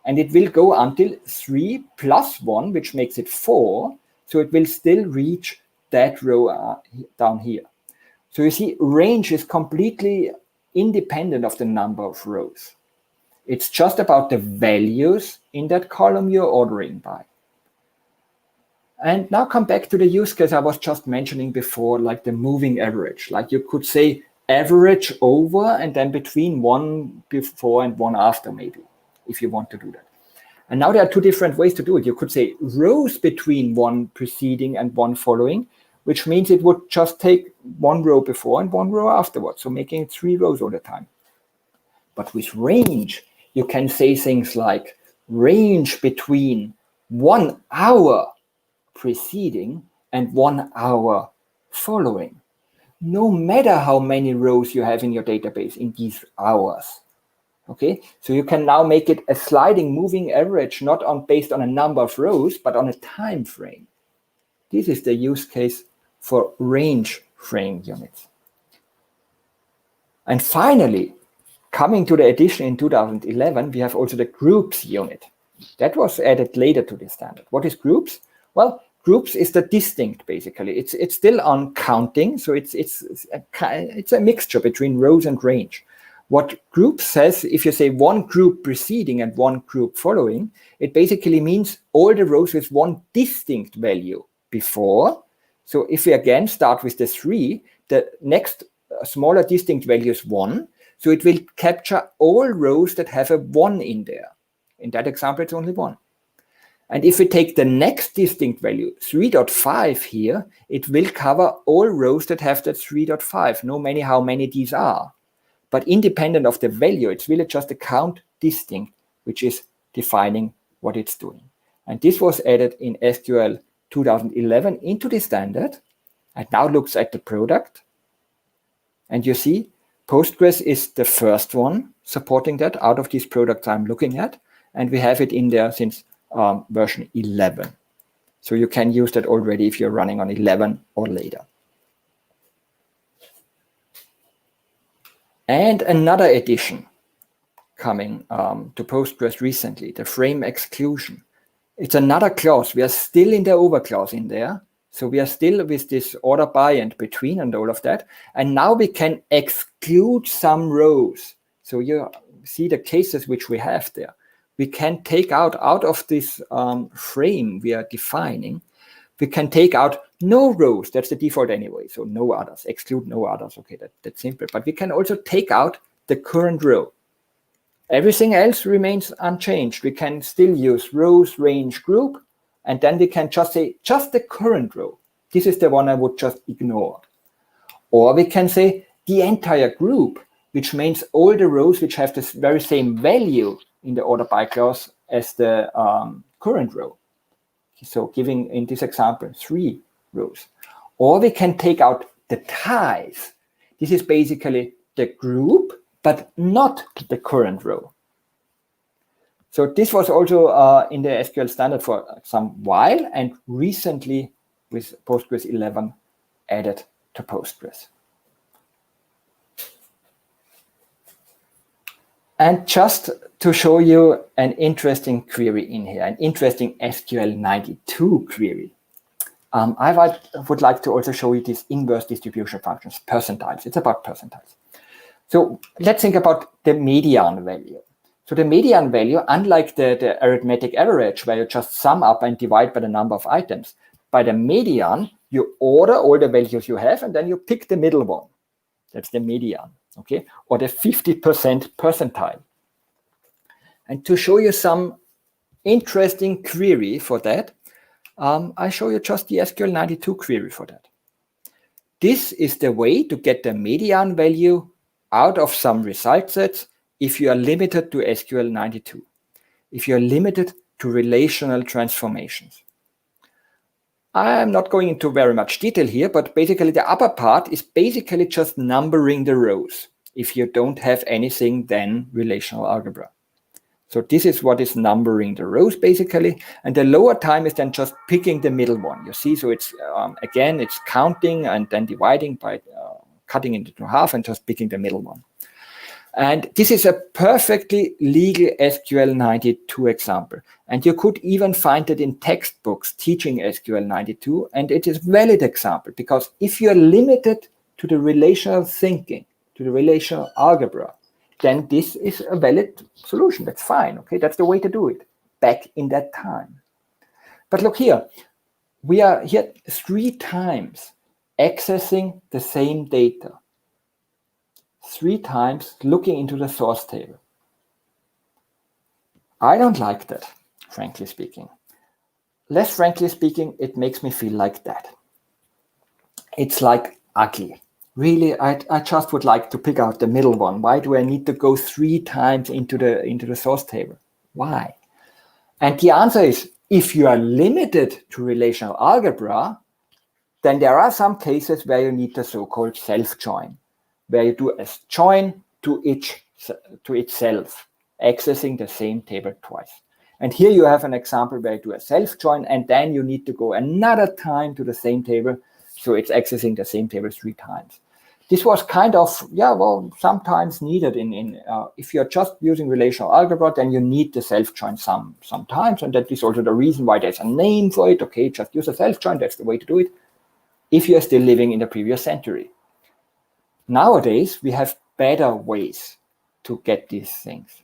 And it will go until 3 plus 1, which makes it 4. So it will still reach that row down here. So you see, range is completely independent of the number of rows. It's just about the values in that column you're ordering by. And now come back to the use case I was just mentioning before, like the moving average. Like you could say average over and then between one before and one after maybe, if you want to do that. And now there are 2 different ways to do it. You could say rows between one preceding and one following, which means it would just take 1 row before and 1 row afterwards, so making 3 rows all the time. But with range, you can say things like range between 1 hour preceding and 1 hour following, no matter how many rows you have in your database in these hours. Okay, so you can now make it a sliding moving average, not based on a number of rows, but on a time frame. This is the use case for range frame units. And finally, coming to the addition in 2011, we have also the groups unit. That was added later to the standard. What is groups? Well, groups is the distinct, basically. It's still on counting, so it's a mixture between rows and range. What group says, if you say one group preceding and one group following, it basically means all the rows with one distinct value before. So if we again start with the 3, the next smaller distinct value is 1. So it will capture all rows that have a 1 in there. In that example, it's only 1. And if we take the next distinct value, 3.5 here, it will cover all rows that have that 3.5, no matter how many these are. But independent of the value, it's really just a count distinct, which is defining what it's doing. And this was added in SQL 2011 into the standard. And now looks at the product. And you see, Postgres is the first one supporting that out of these products I'm looking at. And we have it in there since version 11. So you can use that already if you're running on 11 or later. And another addition coming to Postgres recently, the frame exclusion. It's another clause. We are still in the over clause in there. So we are still with this order by and between and all of that. And now we can exclude some rows. So you see the cases which we have there. We can take out of this frame we are defining, we can take out no rows. That's the default anyway. So no others, exclude no others. Okay, that's simple. But we can also take out the current row. Everything else remains unchanged. We can still use rows, range, group, and then we can just say just the current row. This is the one I would just ignore. Or we can say the entire group, which means all the rows which have this very same value in the order by clause as the current row. So giving, in this example, 3 rows. Or we can take out the ties. This is basically the group, but not the current row. So this was also in the SQL standard for some while, and recently with Postgres 11 added to Postgres. And just to show you an interesting query in here, an interesting SQL 92 query, I would like to also show you these inverse distribution functions, percentiles. It's about percentiles. So let's think about the median value. So the median value, unlike the arithmetic average, where you just sum up and divide by the number of items, by the median, you order all the values you have, and then you pick the middle one. That's the median, okay? Or the 50% percentile. And to show you some interesting query for that, I show you just the SQL 92 query for that. This is the way to get the median value out of some result sets if you are limited to SQL 92, if you are limited to relational transformations. I am not going into very much detail here, but basically the upper part is basically just numbering the rows if you don't have anything then relational algebra. So this is what is numbering the rows basically, and the lower time is then just picking the middle one. You see, so it's again, it's counting and then dividing by cutting it into half and just picking the middle one. And this is a perfectly legal SQL 92 example. And you could even find it in textbooks teaching SQL 92. And it is a valid example because if you're limited to the relational thinking, to the relational algebra, then this is a valid solution. That's fine. Okay, that's the way to do it back in that time. But look here, we are here 3 times accessing the same data. 3 times looking into the source table. I don't like that, frankly speaking. Less frankly speaking, it makes me feel like that. It's like ugly. Really, I just would like to pick out the middle one. Why do I need to go 3 times into the source table? Why? And the answer is, if you are limited to relational algebra, then there are some cases where you need the so-called self-join, where you do a join to itself, accessing the same table twice. And here you have an example where you do a self-join, and then you need to go another time to the same table, so it's accessing the same table 3 times. This was kind of, yeah, well, sometimes needed if you're just using relational algebra, then you need the self-join sometimes, and that is also the reason why there's a name for it. Okay, just use a self-join, that's the way to do it, if you're still living in the previous century. Nowadays, we have better ways to get these things.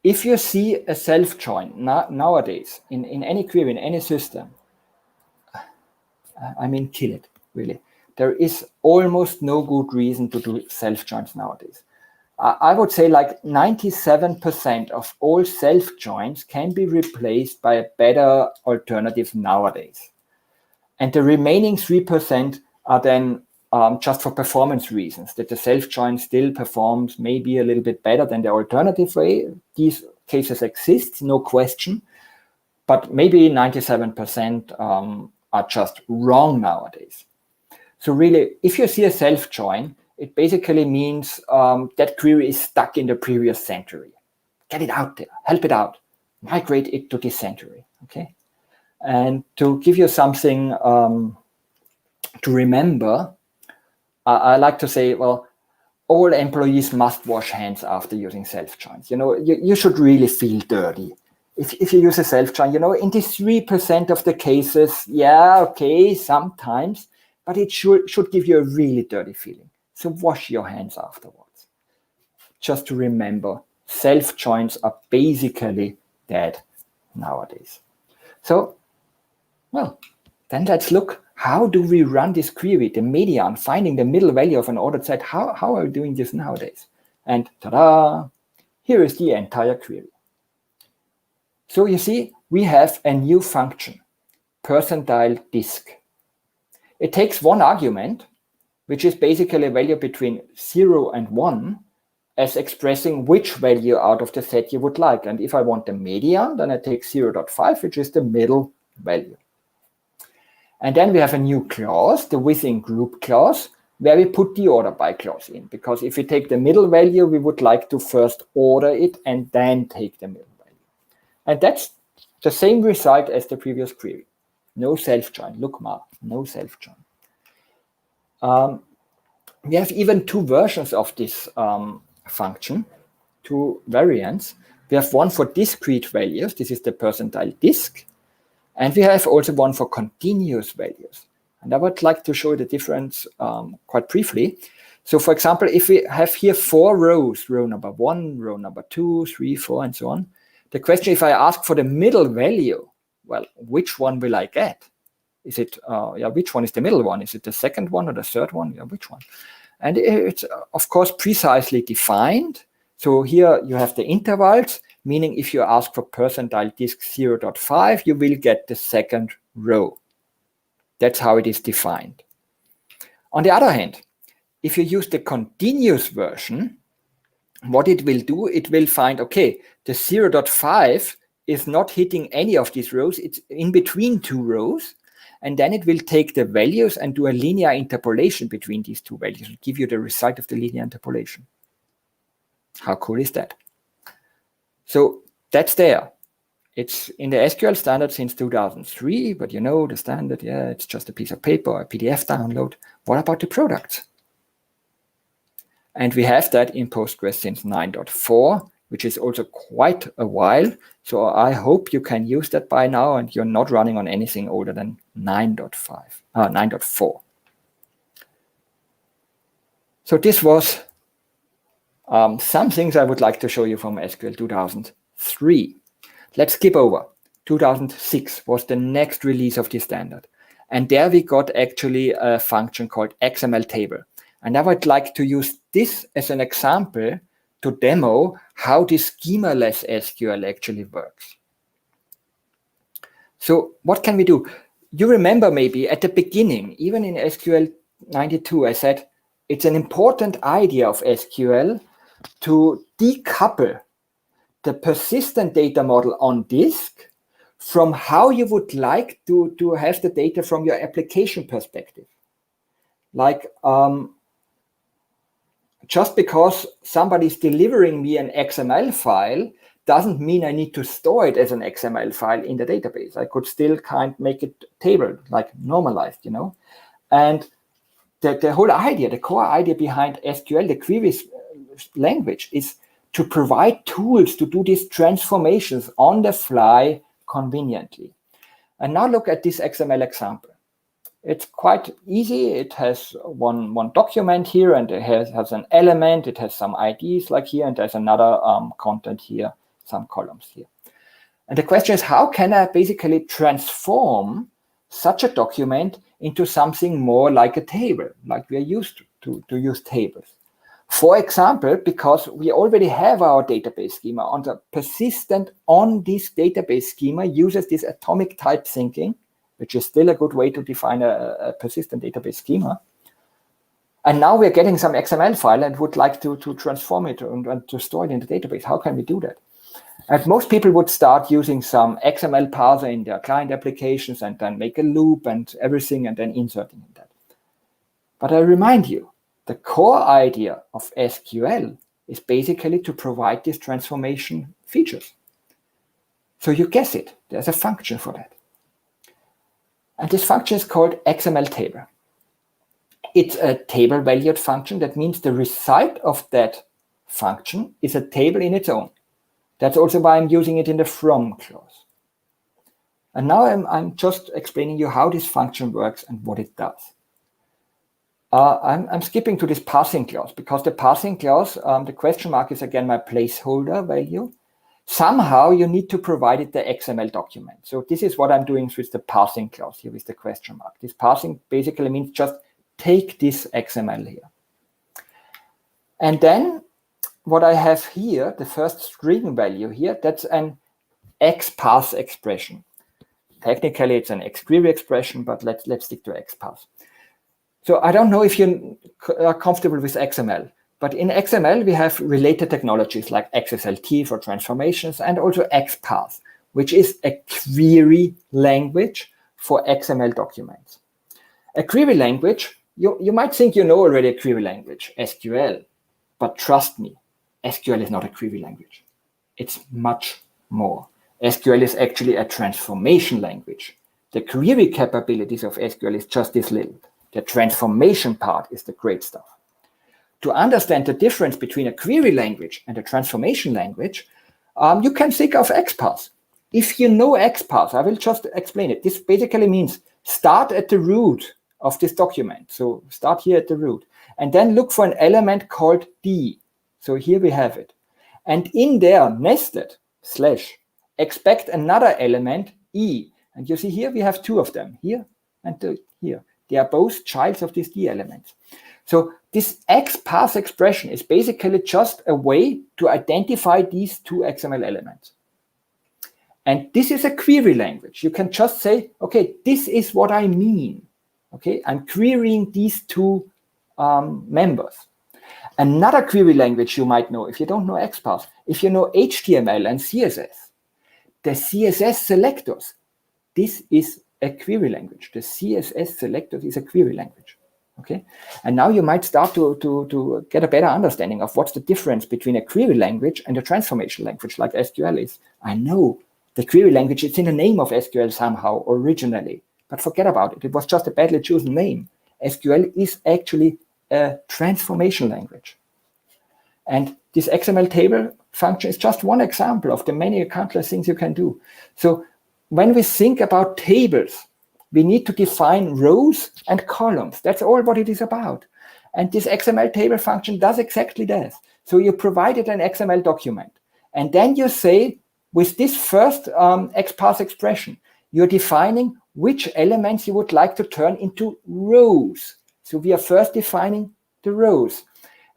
If you see a self-join nowadays in any query, in any system, I mean, kill it, really. There is almost no good reason to do self-joins nowadays. I would say like 97% of all self-joins can be replaced by a better alternative nowadays. And the remaining 3% are then just for performance reasons, that the self-join still performs maybe a little bit better than the alternative way. These cases exist, no question, but maybe 97% are just wrong nowadays. So really, if you see a self-join, it basically means that query is stuck in the previous century. Get it out there, help it out, migrate it to this century, okay? And to give you something to remember, I like to say, well, all employees must wash hands after using self-joins. You should really feel dirty. If you use a self-join, in these 3% of the cases, yeah, okay, sometimes, but it should give you a really dirty feeling. So wash your hands afterwards. Just to remember, self-joins are basically dead nowadays. So, well, then let's look, how do we run this query, the median, finding the middle value of an ordered set? How are we doing this nowadays? And ta-da, here is the entire query. So you see, we have a new function, percentile disk. It takes one argument, which is basically a value between 0 and 1, as expressing which value out of the set you would like. And if I want the median, then I take 0.5, which is the middle value. And then we have a new clause, the within group clause, where we put the order by clause in. Because if we take the middle value, we would like to first order it and then take the middle value. And that's the same result as the previous query. No self-join. Look, Mark, no self-join. We have even two versions of this function, two variants. We have one for discrete values. This is the percentile disk. And we have also one for continuous values. And I would like to show the difference quite briefly. So for example, if we have here 4 rows, row number 1, row number 2, 3, 4, and so on, the question, if I ask for the middle value, well, which one will I get? Is it, which one is the middle one? Is it the second one or the third one? Yeah, which one? And it's, of course, precisely defined. So here you have the intervals, meaning if you ask for percentile disk 0.5, you will get the second row. That's how it is defined. On the other hand, if you use the continuous version, what it will do, it will find, okay, the 0.5 is not hitting any of these rows. It's in between 2 rows. And then it will take the values and do a linear interpolation between these 2 values and give you the result of the linear interpolation. How cool is that? So that's there. It's in the SQL standard since 2003, but you know the standard, yeah, it's just a piece of paper or a PDF download. What about the products? And we have that in Postgres since 9.4, which is also quite a while. So I hope you can use that by now and you're not running on anything older than 9.4. So this was some things I would like to show you from SQL 2003. Let's skip over. 2006 was the next release of the standard. And there we got actually a function called XML Table. And I would like to use this as an example to demo how this schema-less SQL actually works. So what can we do? You remember maybe at the beginning, even in SQL 92, I said it's an important idea of SQL to decouple the persistent data model on disk from how you would like to have the data from your application perspective. Like, just because somebody's delivering me an XML file doesn't mean I need to store it as an XML file in the database. I could still make it table, like normalized, you know. And the whole idea, the core idea behind SQL, the queries language, is to provide tools to do these transformations on the fly conveniently. And now look at this XML example. It's quite easy. It has one document here, and it has an element. It has some IDs like here, and there's another content here, some columns here. And the question is, how can I basically transform such a document into something more like a table, like we are used to use tables? For example, because we already have our database schema, on the persistent on this database schema uses this atomic type thinking, which is still a good way to define a persistent database schema. And now we're getting some XML file and would like to transform it and to store it in the database. How can we do that? And most people would start using some XML parser in their client applications and then make a loop and everything and then inserting in that. But I remind you, the core idea of SQL is basically to provide these transformation features. So you guess it, there's a function for that. And this function is called XML Table. It's a table valued function. That means the result of that function is a table in its own. That's also why I'm using it in the from clause. And now I'm just explaining you how this function works and what it does. I'm skipping to this passing clause because the passing clause, the question mark is again my placeholder value. Somehow you need to provide it the XML document. So this is what I'm doing with the passing clause here with the question mark. This passing basically means just take this XML here. And then what I have here, the first string value here, that's an XPath expression. Technically it's an XQuery expression, but let's stick to XPath. So I don't know if you are comfortable with XML, but in XML we have related technologies like XSLT for transformations and also XPath, which is a query language for XML documents. A query language, you might think you know already a query language, SQL, but trust me, SQL is not a query language. It's much more. SQL is actually a transformation language. The query capabilities of SQL is just this little. The transformation part is the great stuff. To understand the difference between a query language and a transformation language, you can think of XPath. If you know XPath, I will just explain it. This basically means start at the root of this document. So start here at the root and then look for an element called D. So here we have it. And in there, nested, / expect another element, E. And you see here we have two of them, here and here. They are both childs of these D elements. So this XPath expression is basically just a way to identify these two XML elements. And this is a query language. You can just say, okay, this is what I mean. Okay, I'm querying these two members. Another query language you might know, if you don't know XPath, if you know HTML and CSS, the CSS selectors, this is a query language. The CSS selector is a query language. Okay, and now you might start to get a better understanding of what's the difference between a query language and a transformation language like SQL is. I know the query language, it's in the name of SQL somehow originally, but forget about it. It was just a badly chosen name. SQL is actually a transformation language. And this XML table function is just one example of the many countless things you can do. So when we think about tables, we need to define rows and columns. That's all what it is about. And this XML table function does exactly that. So you provided an XML document. And then you say, with this first XPath expression, you're defining which elements you would like to turn into rows. So we are first defining the rows.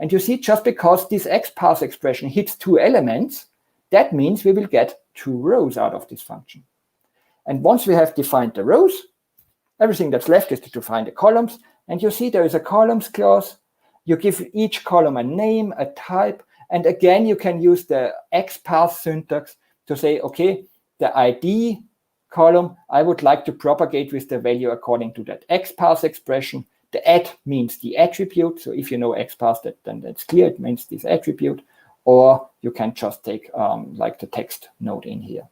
And you see, just because this XPath expression hits two elements, that means we will get two rows out of this function. And once we have defined the rows, everything that's left is to define the columns. And you see there is a columns clause. You give each column a name, a type. And again, you can use the XPath syntax to say, okay, the ID column, I would like to propagate with the value according to that XPath expression. The at means the attribute. So if you know XPath, then that's clear. It means this attribute. Or you can just take like the text node in here.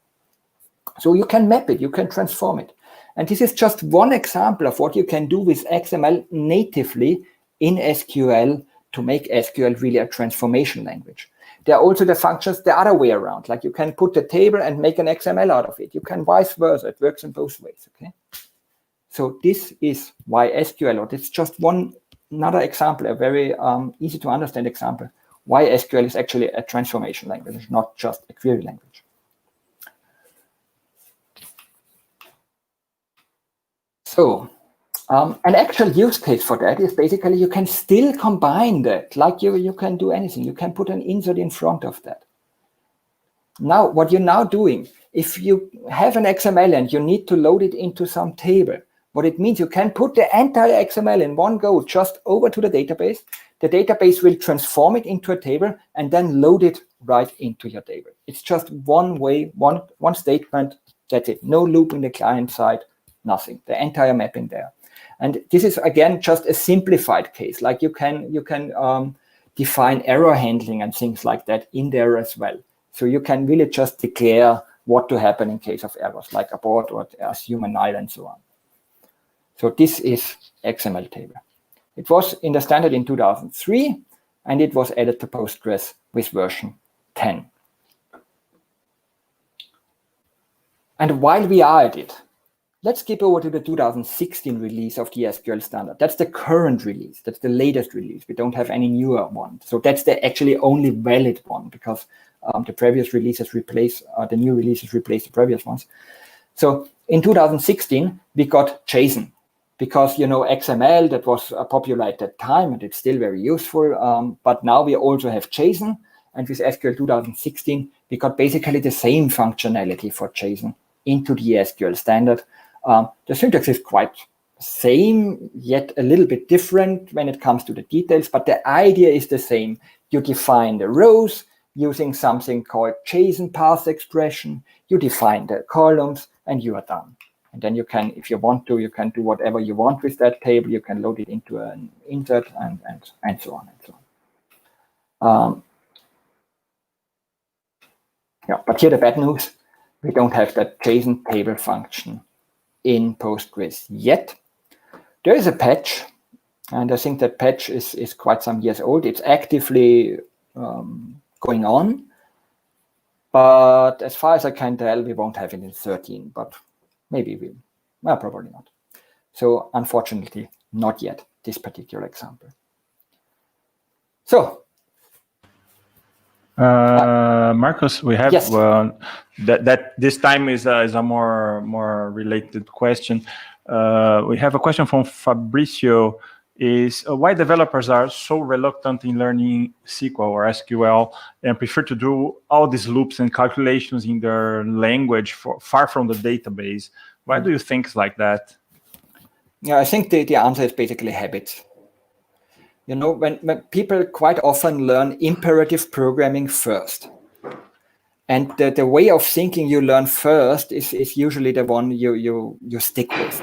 So you can map it, you can transform it. And this is just one example of what you can do with XML natively in SQL to make SQL really a transformation language. There are also the functions the other way around, like you can put a table and make an XML out of it. You can vice versa, it works in both ways, okay? So this is why SQL, or it's just another example, a very easy to understand example, why SQL is actually a transformation language, not just a query language. So an actual use case for that is basically you can still combine that, like you can do anything. You can put an insert in front of that. Now, what you're now doing, if you have an XML and you need to load it into some table, what it means, you can put the entire XML in one go just over to the database. The database will transform it into a table and then load it right into your table. It's just one way, one statement, that's it. No loop in the client side, nothing. The entire mapping there. And this is, again, just a simplified case. Like you can define error handling and things like that in there as well. So you can really just declare what to happen in case of errors, like abort or assume a null and so on. So this is XML table. It was in the standard in 2003, and it was added to Postgres with version 10. And while we are at it, let's skip over to the 2016 release of the SQL standard. That's the current release. That's the latest release. We don't have any newer one. So that's the actually only valid one, because the previous releases replace, the new releases replace the previous ones. So in 2016, we got JSON, because, you know, XML, that was popular at that time, and it's still very useful. But now we also have JSON. And with SQL 2016, we got basically the same functionality for JSON into the SQL standard. The syntax is quite same, yet a little bit different when it comes to the details, but the idea is the same. You define the rows using something called JSON path expression. You define the columns, and you are done. And then you can, if you want to, you can do whatever you want with that table. You can load it into an insert and so on and so on. Yeah, but here the bad news, we don't have that JSON table function in Postgres yet. There is a patch, and I think that patch is quite some years old. It's actively going on, but as far as I can tell, we won't have it in 13, but maybe we will. Well, probably not. So unfortunately, not yet, this particular example. So, Markus, we have yes. That this time is a more related question. We have a question from Fabricio: is why developers are so reluctant in learning SQL or SQL and prefer to do all these loops and calculations in their language far from the database? Why do you think it's like that? Yeah, I think the answer is basically habits. You know, when people quite often learn imperative programming first. And the way of thinking you learn first is usually the one you stick with.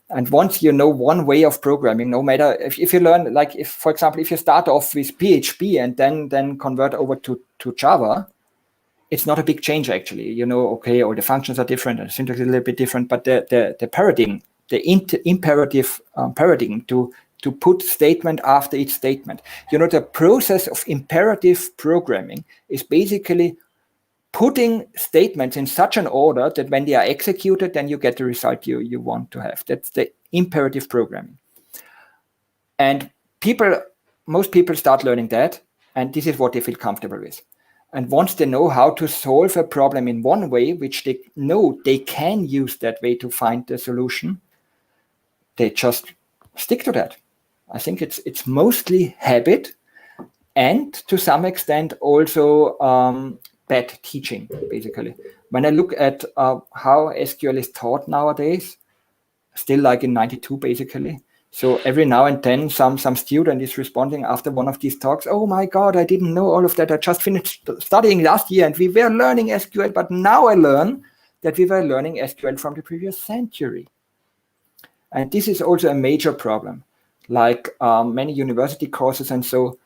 And once you know one way of programming, no matter if you learn, like if, for example, if you start off with PHP and then convert over to Java, it's not a big change actually. You know, okay, all the functions are different and the syntax is a little bit different, but the paradigm, the imperative paradigm to put statement after each statement. You know, the process of imperative programming is basically putting statements in such an order that when they are executed, then you get the result you want to have. That's the imperative programming. And most people start learning that, and this is what they feel comfortable with. And once they know how to solve a problem in one way, which they know they can use that way to find the solution, they just stick to that. I think it's mostly habit, and to some extent also bad teaching, basically. When I look at how SQL is taught nowadays, still like in 92, basically. So every now and then some student is responding after one of these talks, oh my God, I didn't know all of that. I just finished studying last year and we were learning SQL, but now I learn that we were learning SQL from the previous century. And this is also a major problem. Like many university courses and so,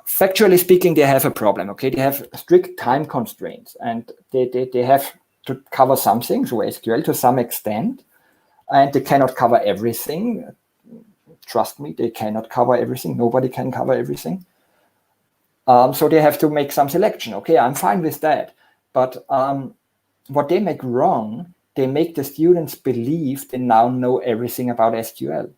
factually speaking, they have a problem, okay? They have strict time constraints and they have to cover something, so SQL to some extent, and they cannot cover everything. Trust me, they cannot cover everything. Nobody can cover everything. So they have to make some selection. Okay, I'm fine with that. But what they make wrong, they make the students believe they now know everything about SQL.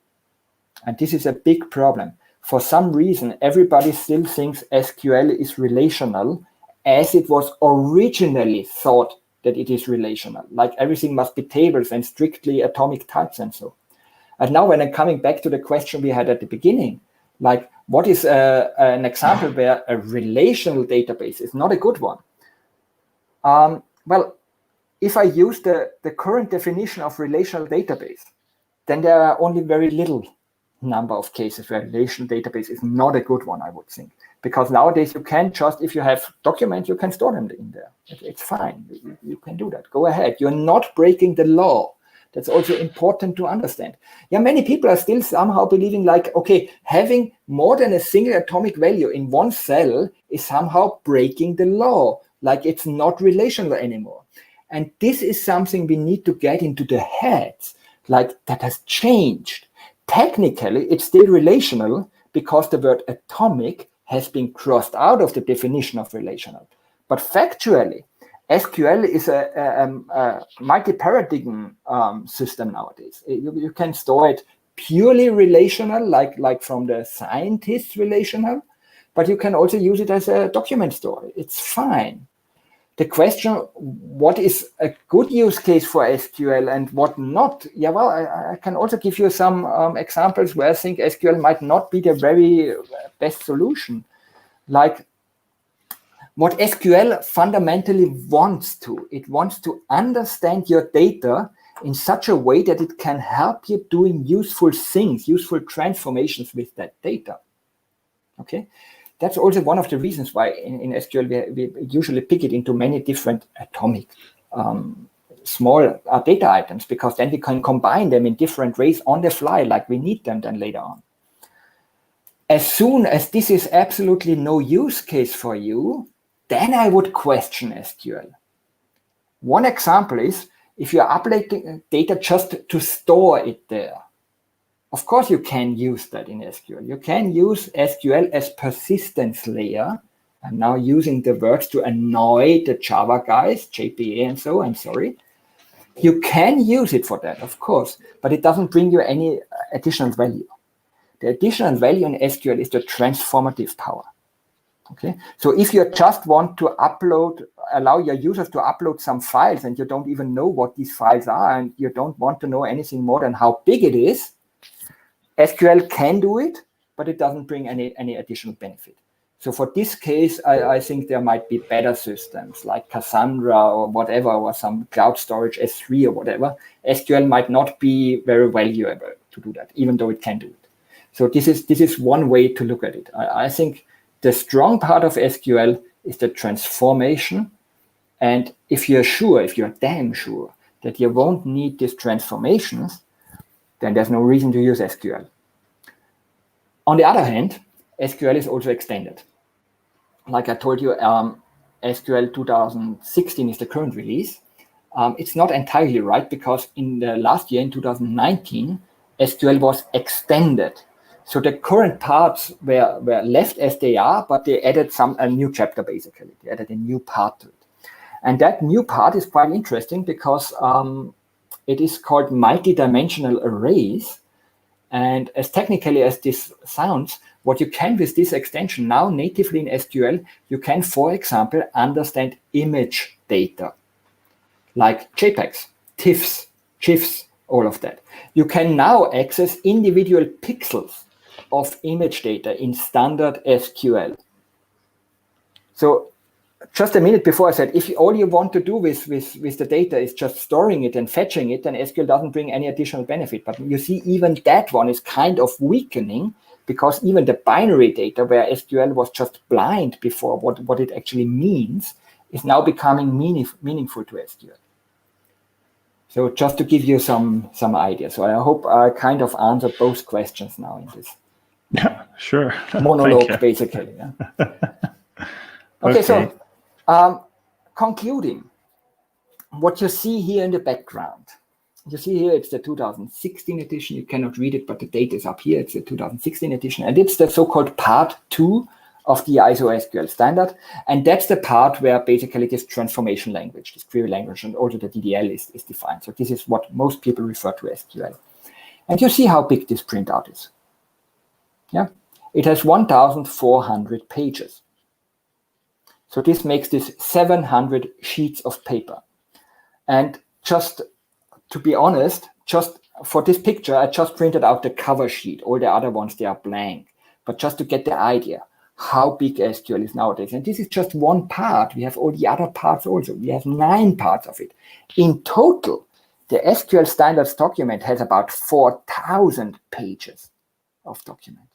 And this is a big problem. For some reason, everybody still thinks SQL is relational as it was originally thought that it is relational. Like everything must be tables and strictly atomic types and so. And now when I'm coming back to the question we had at the beginning, like what is an example where a relational database is not a good one? Well, if I use the current definition of relational database, then there are only very little number of cases where relational database is not a good one, I would think. Because nowadays you can just, if you have documents, you can store them in there. It's fine, you can do that. Go ahead, you're not breaking the law. That's also important to understand. Yeah, many people are still somehow believing like, okay, having more than a single atomic value in one cell is somehow breaking the law, like it's not relational anymore. And this is something we need to get into the heads, Like that has changed. Technically, it's still relational because the word atomic has been crossed out of the definition of relational. But factually, SQL is a multi-paradigm system nowadays. You can store it purely relational, like from the scientist relational, but you can also use it as a document store. It's fine. The question, what is a good use case for SQL and what not? Yeah, well, I can also give you some examples where I think SQL might not be the very best solution. Like what SQL fundamentally wants to understand your data in such a way that it can help you doing useful things, useful transformations with that data. Okay. That's also one of the reasons why in SQL we usually pick it into many different atomic small data items, because then we can combine them in different ways on the fly like we need them then later on. As soon as this is absolutely no use case for you, then I would question SQL. One example is if you're uploading data just to store it there. Of course, you can use that in SQL. You can use SQL as persistence layer. I'm now using the words to annoy the Java guys, JPA and so, I'm sorry. You can use it for that, of course, but it doesn't bring you any additional value. The additional value in SQL is the transformative power. Okay, so if you just want to allow your users to upload some files and you don't even know what these files are and you don't want to know anything more than how big it is, SQL can do it, but it doesn't bring any additional benefit. So for this case, I think there might be better systems like Cassandra or whatever, or some cloud storage S3 or whatever. SQL might not be very valuable to do that, even though it can do it. So this is one way to look at it. I think the strong part of SQL is the transformation. And if you're damn sure that you won't need these transformations, then there's no reason to use SQL. On the other hand, SQL is also extended. Like I told you, SQL 2016 is the current release. It's not entirely right, because in the last year, in 2019, SQL was extended. So the current parts were left as they are, but they added a new chapter, basically. They added a new part to it. And that new part is quite interesting because it is called multi-dimensional arrays. And as technically as this sounds, what you can with this extension now natively in SQL, you can, for example, understand image data like JPEGs, TIFFs, GIFs, all of that. You can now access individual pixels of image data in standard SQL. So just a minute before I said, if all you want to do with the data is just storing it and fetching it, then SQL doesn't bring any additional benefit. But you see, even that one is kind of weakening, because even the binary data, where SQL was just blind before what it actually means, is now becoming meaningful to SQL. So just to give you some idea. So I hope I kind of answered both questions now in this. Yeah, sure. Monologue, basically. Yeah. Okay, so concluding, what you see here in the background, you see here it's the 2016 edition. You cannot read it, but the date is up here. It's the 2016 edition, and it's the so-called part 2 of the ISO SQL standard. And that's the part where basically this transformation language, this query language, and also the DDL is defined. So this is what most people refer to as SQL. And you see how big this printout is. Yeah, it has 1,400 pages. So this makes this 700 sheets of paper. And just to be honest, just for this picture, I just printed out the cover sheet. All the other ones, they are blank. But just to get the idea how big SQL is nowadays. And this is just one part. We have all the other parts also. We have 9 parts of it. In total, the SQL standards document has about 4,000 pages of document.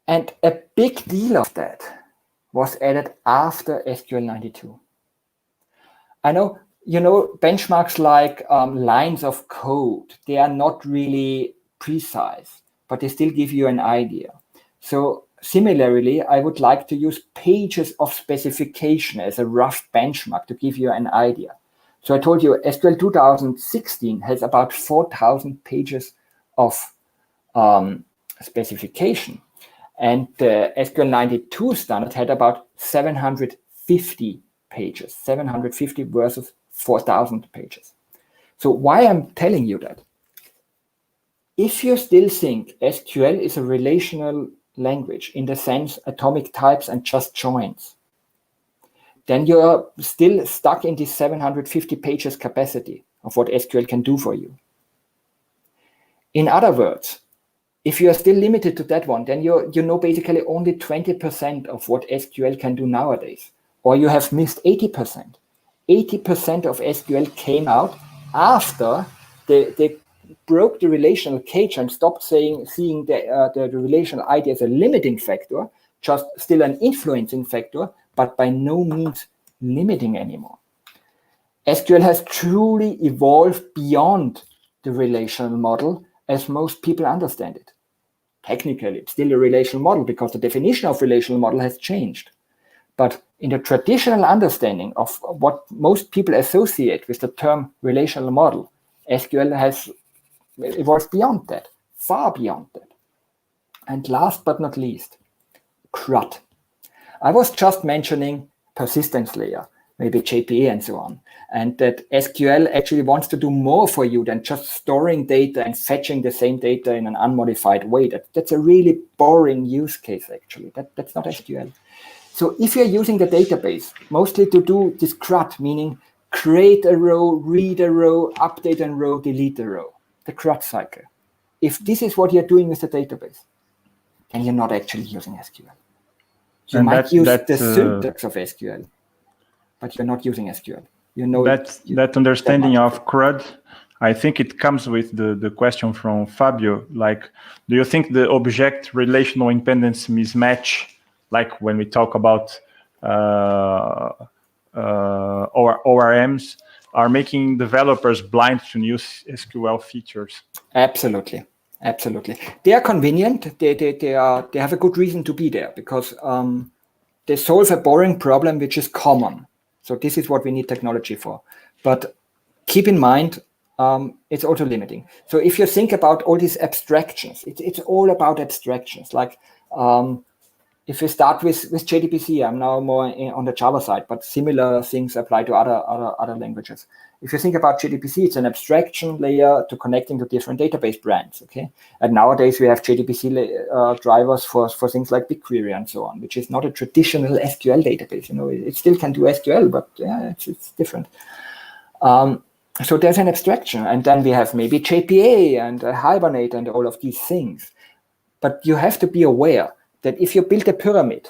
And a big deal of that was added after SQL 92. I know, benchmarks like lines of code, they are not really precise, but they still give you an idea. So similarly, I would like to use pages of specification as a rough benchmark to give you an idea. So I told you SQL 2016 has about 4,000 pages of specification. And the SQL 92 standard had about 750 pages, 750 versus 4,000 pages. So why I'm telling you that? If you still think SQL is a relational language in the sense atomic types and just joins, then you're still stuck in this 750 pages capacity of what SQL can do for you. In other words, if you are still limited to that one, then you know basically only 20% of what SQL can do nowadays, or you have missed 80%. 80% of SQL came out after they broke the relational cage and stopped seeing the relational idea as a limiting factor, just still an influencing factor, but by no means limiting anymore. SQL has truly evolved beyond the relational model as most people understand it. Technically, it's still a relational model because the definition of relational model has changed. But in the traditional understanding of what most people associate with the term relational model, SQL has evolved beyond that, far beyond that. And last but not least, CRUD. I was just mentioning persistence layer, maybe JPA and so on, and that SQL actually wants to do more for you than just storing data and fetching the same data in an unmodified way. That's a really boring use case, actually. That's not SQL. So if you're using the database, mostly to do this CRUD, meaning create a row, read a row, update a row, delete a row, the CRUD cycle. If this is what you're doing with the database, then you're not actually using SQL. You And might use the syntax of SQL, but you're not using SQL. You know that understanding of CRUD, I think it comes with the question from Fabio, like, do you think the object relational impedance mismatch, like when we talk about ORMs, are making developers blind to new SQL features? Absolutely. Absolutely. They are convenient. They have a good reason to be there because they solve a boring problem which is common. So this is what we need technology for. But keep in mind, it's also limiting. So if you think about all these abstractions, it's all about abstractions. Like if we start with JDBC, I'm now more on the Java side, but similar things apply to other languages. If you think about JDBC, it's an abstraction layer to connecting to different database brands. Okay, and nowadays we have JDBC drivers for things like BigQuery and so on, which is not a traditional SQL database. You know, it still can do SQL, but yeah, it's different. So there's an abstraction, and then we have maybe JPA and Hibernate and all of these things. But you have to be aware that if you build a pyramid,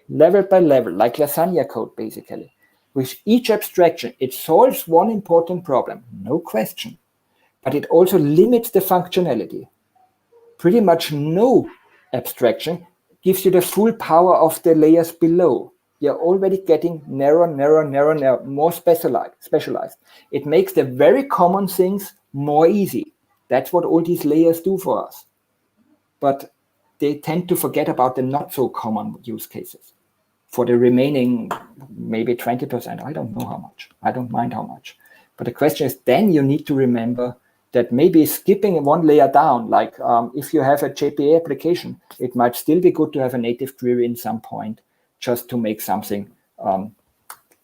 level by level, like lasagna code, basically, with each abstraction, it solves one important problem, no question, but it also limits the functionality. Pretty much no abstraction gives you the full power of the layers below. You're already getting narrow, more specialized. It makes the very common things more easy. That's what all these layers do for us. But they tend to forget about the not so common use cases. For the remaining maybe 20%, I don't know how much. I don't mind how much. But the question is, then you need to remember that maybe skipping one layer down, like if you have a JPA application, it might still be good to have a native query in some point just to make something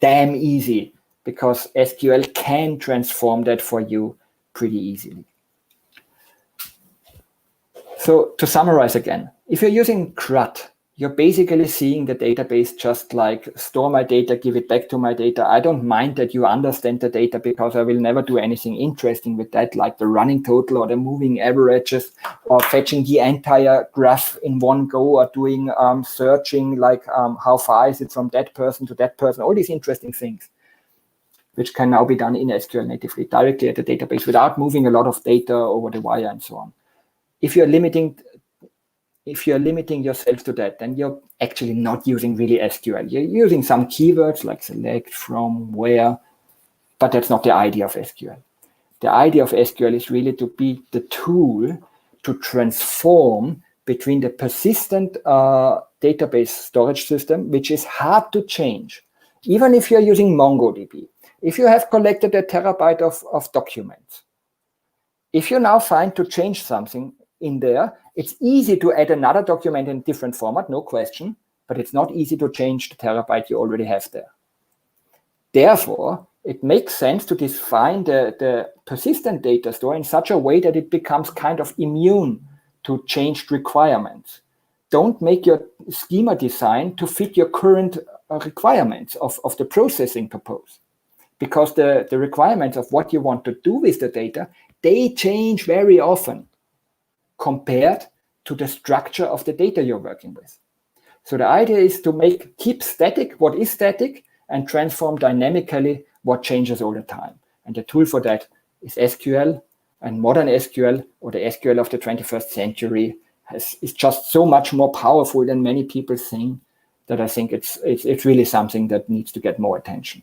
damn easy, because SQL can transform that for you pretty easily. So to summarize again, if you're using CRUD, you're basically seeing the database just like store my data, give it back to my data. I don't mind that you understand the data because I will never do anything interesting with that, like the running total or the moving averages or fetching the entire graph in one go or doing searching like how far is it from that person to that person, all these interesting things, which can now be done in SQL natively directly at the database without moving a lot of data over the wire and so on. If you're limiting yourself to that, then you're actually not using really SQL. You're using some keywords like select, from, where, but that's not the idea of SQL. The idea of SQL is really to be the tool to transform between the persistent database storage system, which is hard to change. Even if you're using MongoDB, if you have collected a terabyte of documents, if you now find to change something in there, it's easy to add another document in different format, no question, but it's not easy to change the terabyte you already have there. Therefore, it makes sense to define the persistent data store in such a way that it becomes kind of immune to changed requirements. Don't make your schema design to fit your current requirements of the processing purpose. Because the requirements of what you want to do with the data, they change very often compared to the structure of the data you're working with. So the idea is to keep static what is static and transform dynamically what changes all the time. And the tool for that is SQL, and modern SQL, or the SQL of the 21st century, is just so much more powerful than many people think, that I think it's really something that needs to get more attention.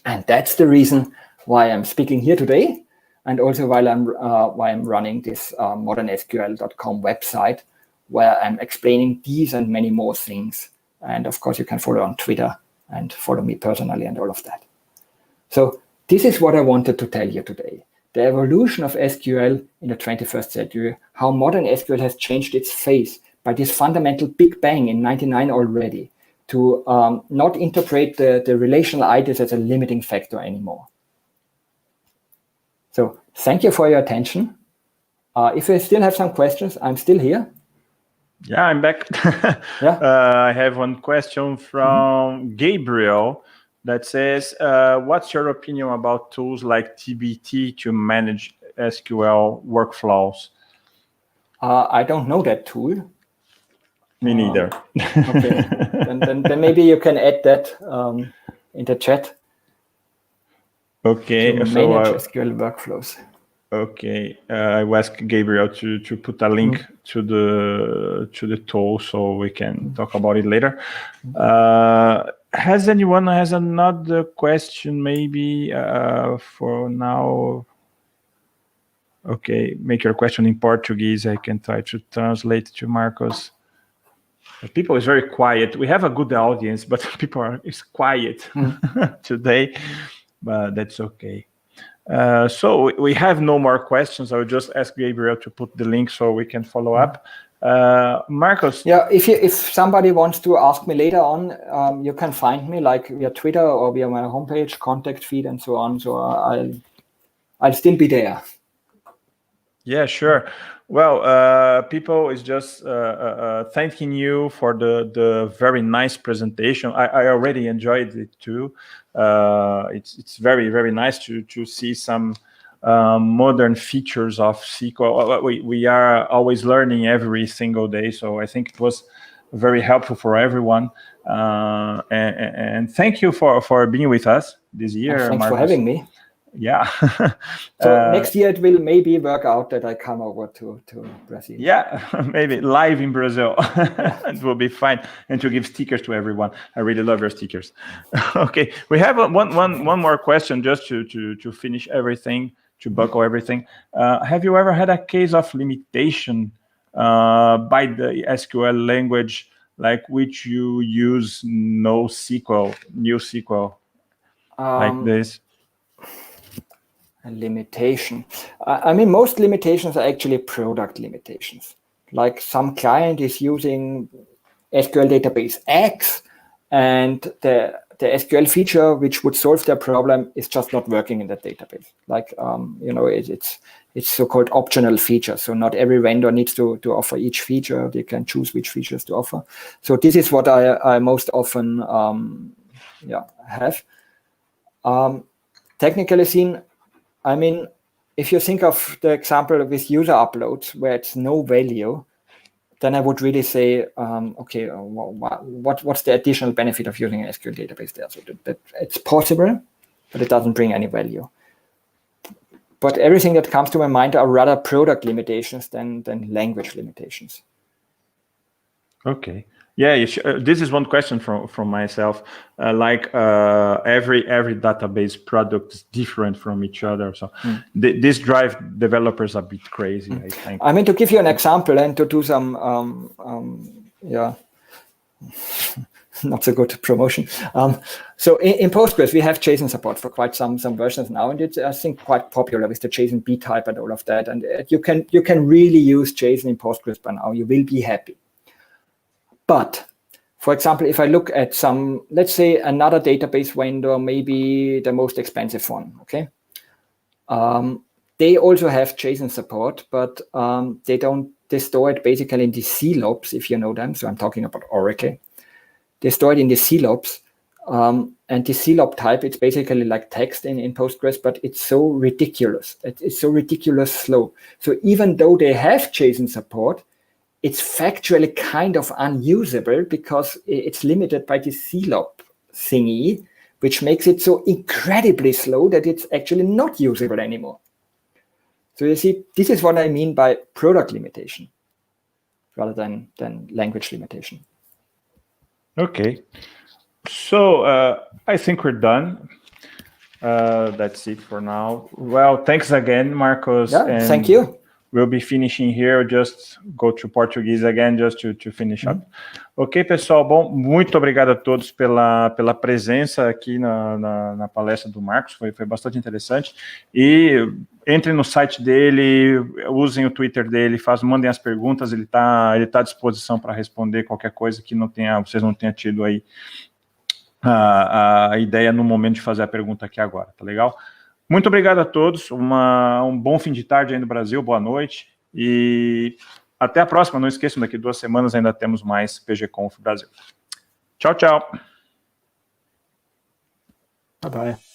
And that's the reason why I'm speaking here today, and also why I'm running this modernsql.com website, where I'm explaining these and many more things. And of course, you can follow on Twitter and follow me personally and all of that. So this is what I wanted to tell you today. The evolution of SQL in the 21st century, how modern SQL has changed its face by this fundamental big bang in 1999 already, to not interpret the relational ideas as a limiting factor anymore. So thank you for your attention. If you still have some questions, I'm still here. Yeah, I'm back. Yeah. I have one question from Gabriel that says, what's your opinion about tools like TBT to manage SQL workflows? I don't know that tool. Me neither. Okay, then maybe you can add that in the chat. Okay, to manage SQL workflows. Okay, I will ask Gabriel to put a link to the tool so we can talk about it later. Has anyone has another question? Maybe for now. Okay, make your question in Portuguese. I can try to translate to Markus. People is very quiet. We have a good audience, but people is quiet today. But that's okay. So we have no more questions. I will just ask Gabriel to put the link so we can follow up. Markus. Yeah, if somebody wants to ask me later on, you can find me like via Twitter or via my homepage, contact feed, and so on. So I'll still be there. Yeah, sure. Well, people is just thanking you for the very nice presentation. I already enjoyed it too. It's very, very nice to see some modern features of SQL. We are always learning every single day, so I think it was very helpful for everyone. And thank you for being with us this year. Thanks Markus. for having me. Yeah. So next year it will maybe work out that I come over to Brazil. Yeah, maybe live in Brazil. It will be fine. And to give stickers to everyone. I really love your stickers. Okay, we have one more question just to finish everything, to buckle everything. Have you ever had a case of limitation by the SQL language, like which you use new SQL, like this? A limitation. I mean, most limitations are actually product limitations. Like some client is using SQL database X, and the SQL feature which would solve their problem is just not working in that database. Like it's so-called optional features. So not every vendor needs to offer each feature. They can choose which features to offer. So this is what I most often have. Technically seen, I mean, if you think of the example with user uploads where it's no value, then I would really say, okay, what's the additional benefit of using an SQL database there? So that it's possible, but it doesn't bring any value. But everything that comes to my mind are rather product limitations than language limitations. Okay. Yeah, this is one question from myself. Every database product is different from each other, so this drive developers a bit crazy. I think. I mean, to give you an example and to do some not so good promotion. So in Postgres, we have JSON support for quite some versions now, and it's, I think, quite popular with the JSON B type and all of that. And you can really use JSON in Postgres by now. You will be happy. But for example, if I look at some, let's say another database vendor, maybe the most expensive one, okay? They also have JSON support, but they store it basically in the CLOPs, if you know them. So I'm talking about Oracle. They store it in the CLOPs, and the CLOP type, it's basically like text in Postgres, but it's so ridiculous. It's so ridiculous slow. So even though they have JSON support, it's factually kind of unusable because it's limited by the CLOP thingy, which makes it so incredibly slow that it's actually not usable anymore. So you see, this is what I mean by product limitation rather than language limitation. Okay. So I think we're done. That's it for now. Well, thanks again, Markus. Yeah, and thank you. We'll be finishing here, just go to Portuguese again, just to finish up. Ok, pessoal, bom, muito obrigado a todos pela presença aqui na palestra do Markus, foi bastante interessante. E entrem no site dele, usem o Twitter dele, mandem as perguntas, ele tá à disposição para responder qualquer coisa que vocês não tenham tido aí a ideia no momento de fazer a pergunta aqui agora, tá legal? Muito obrigado a todos, um bom fim de tarde aí no Brasil, boa noite, e até a próxima. Não esqueçam, daqui 2 semanas ainda temos mais PGConf Brasil. Tchau, tchau. Bye-bye.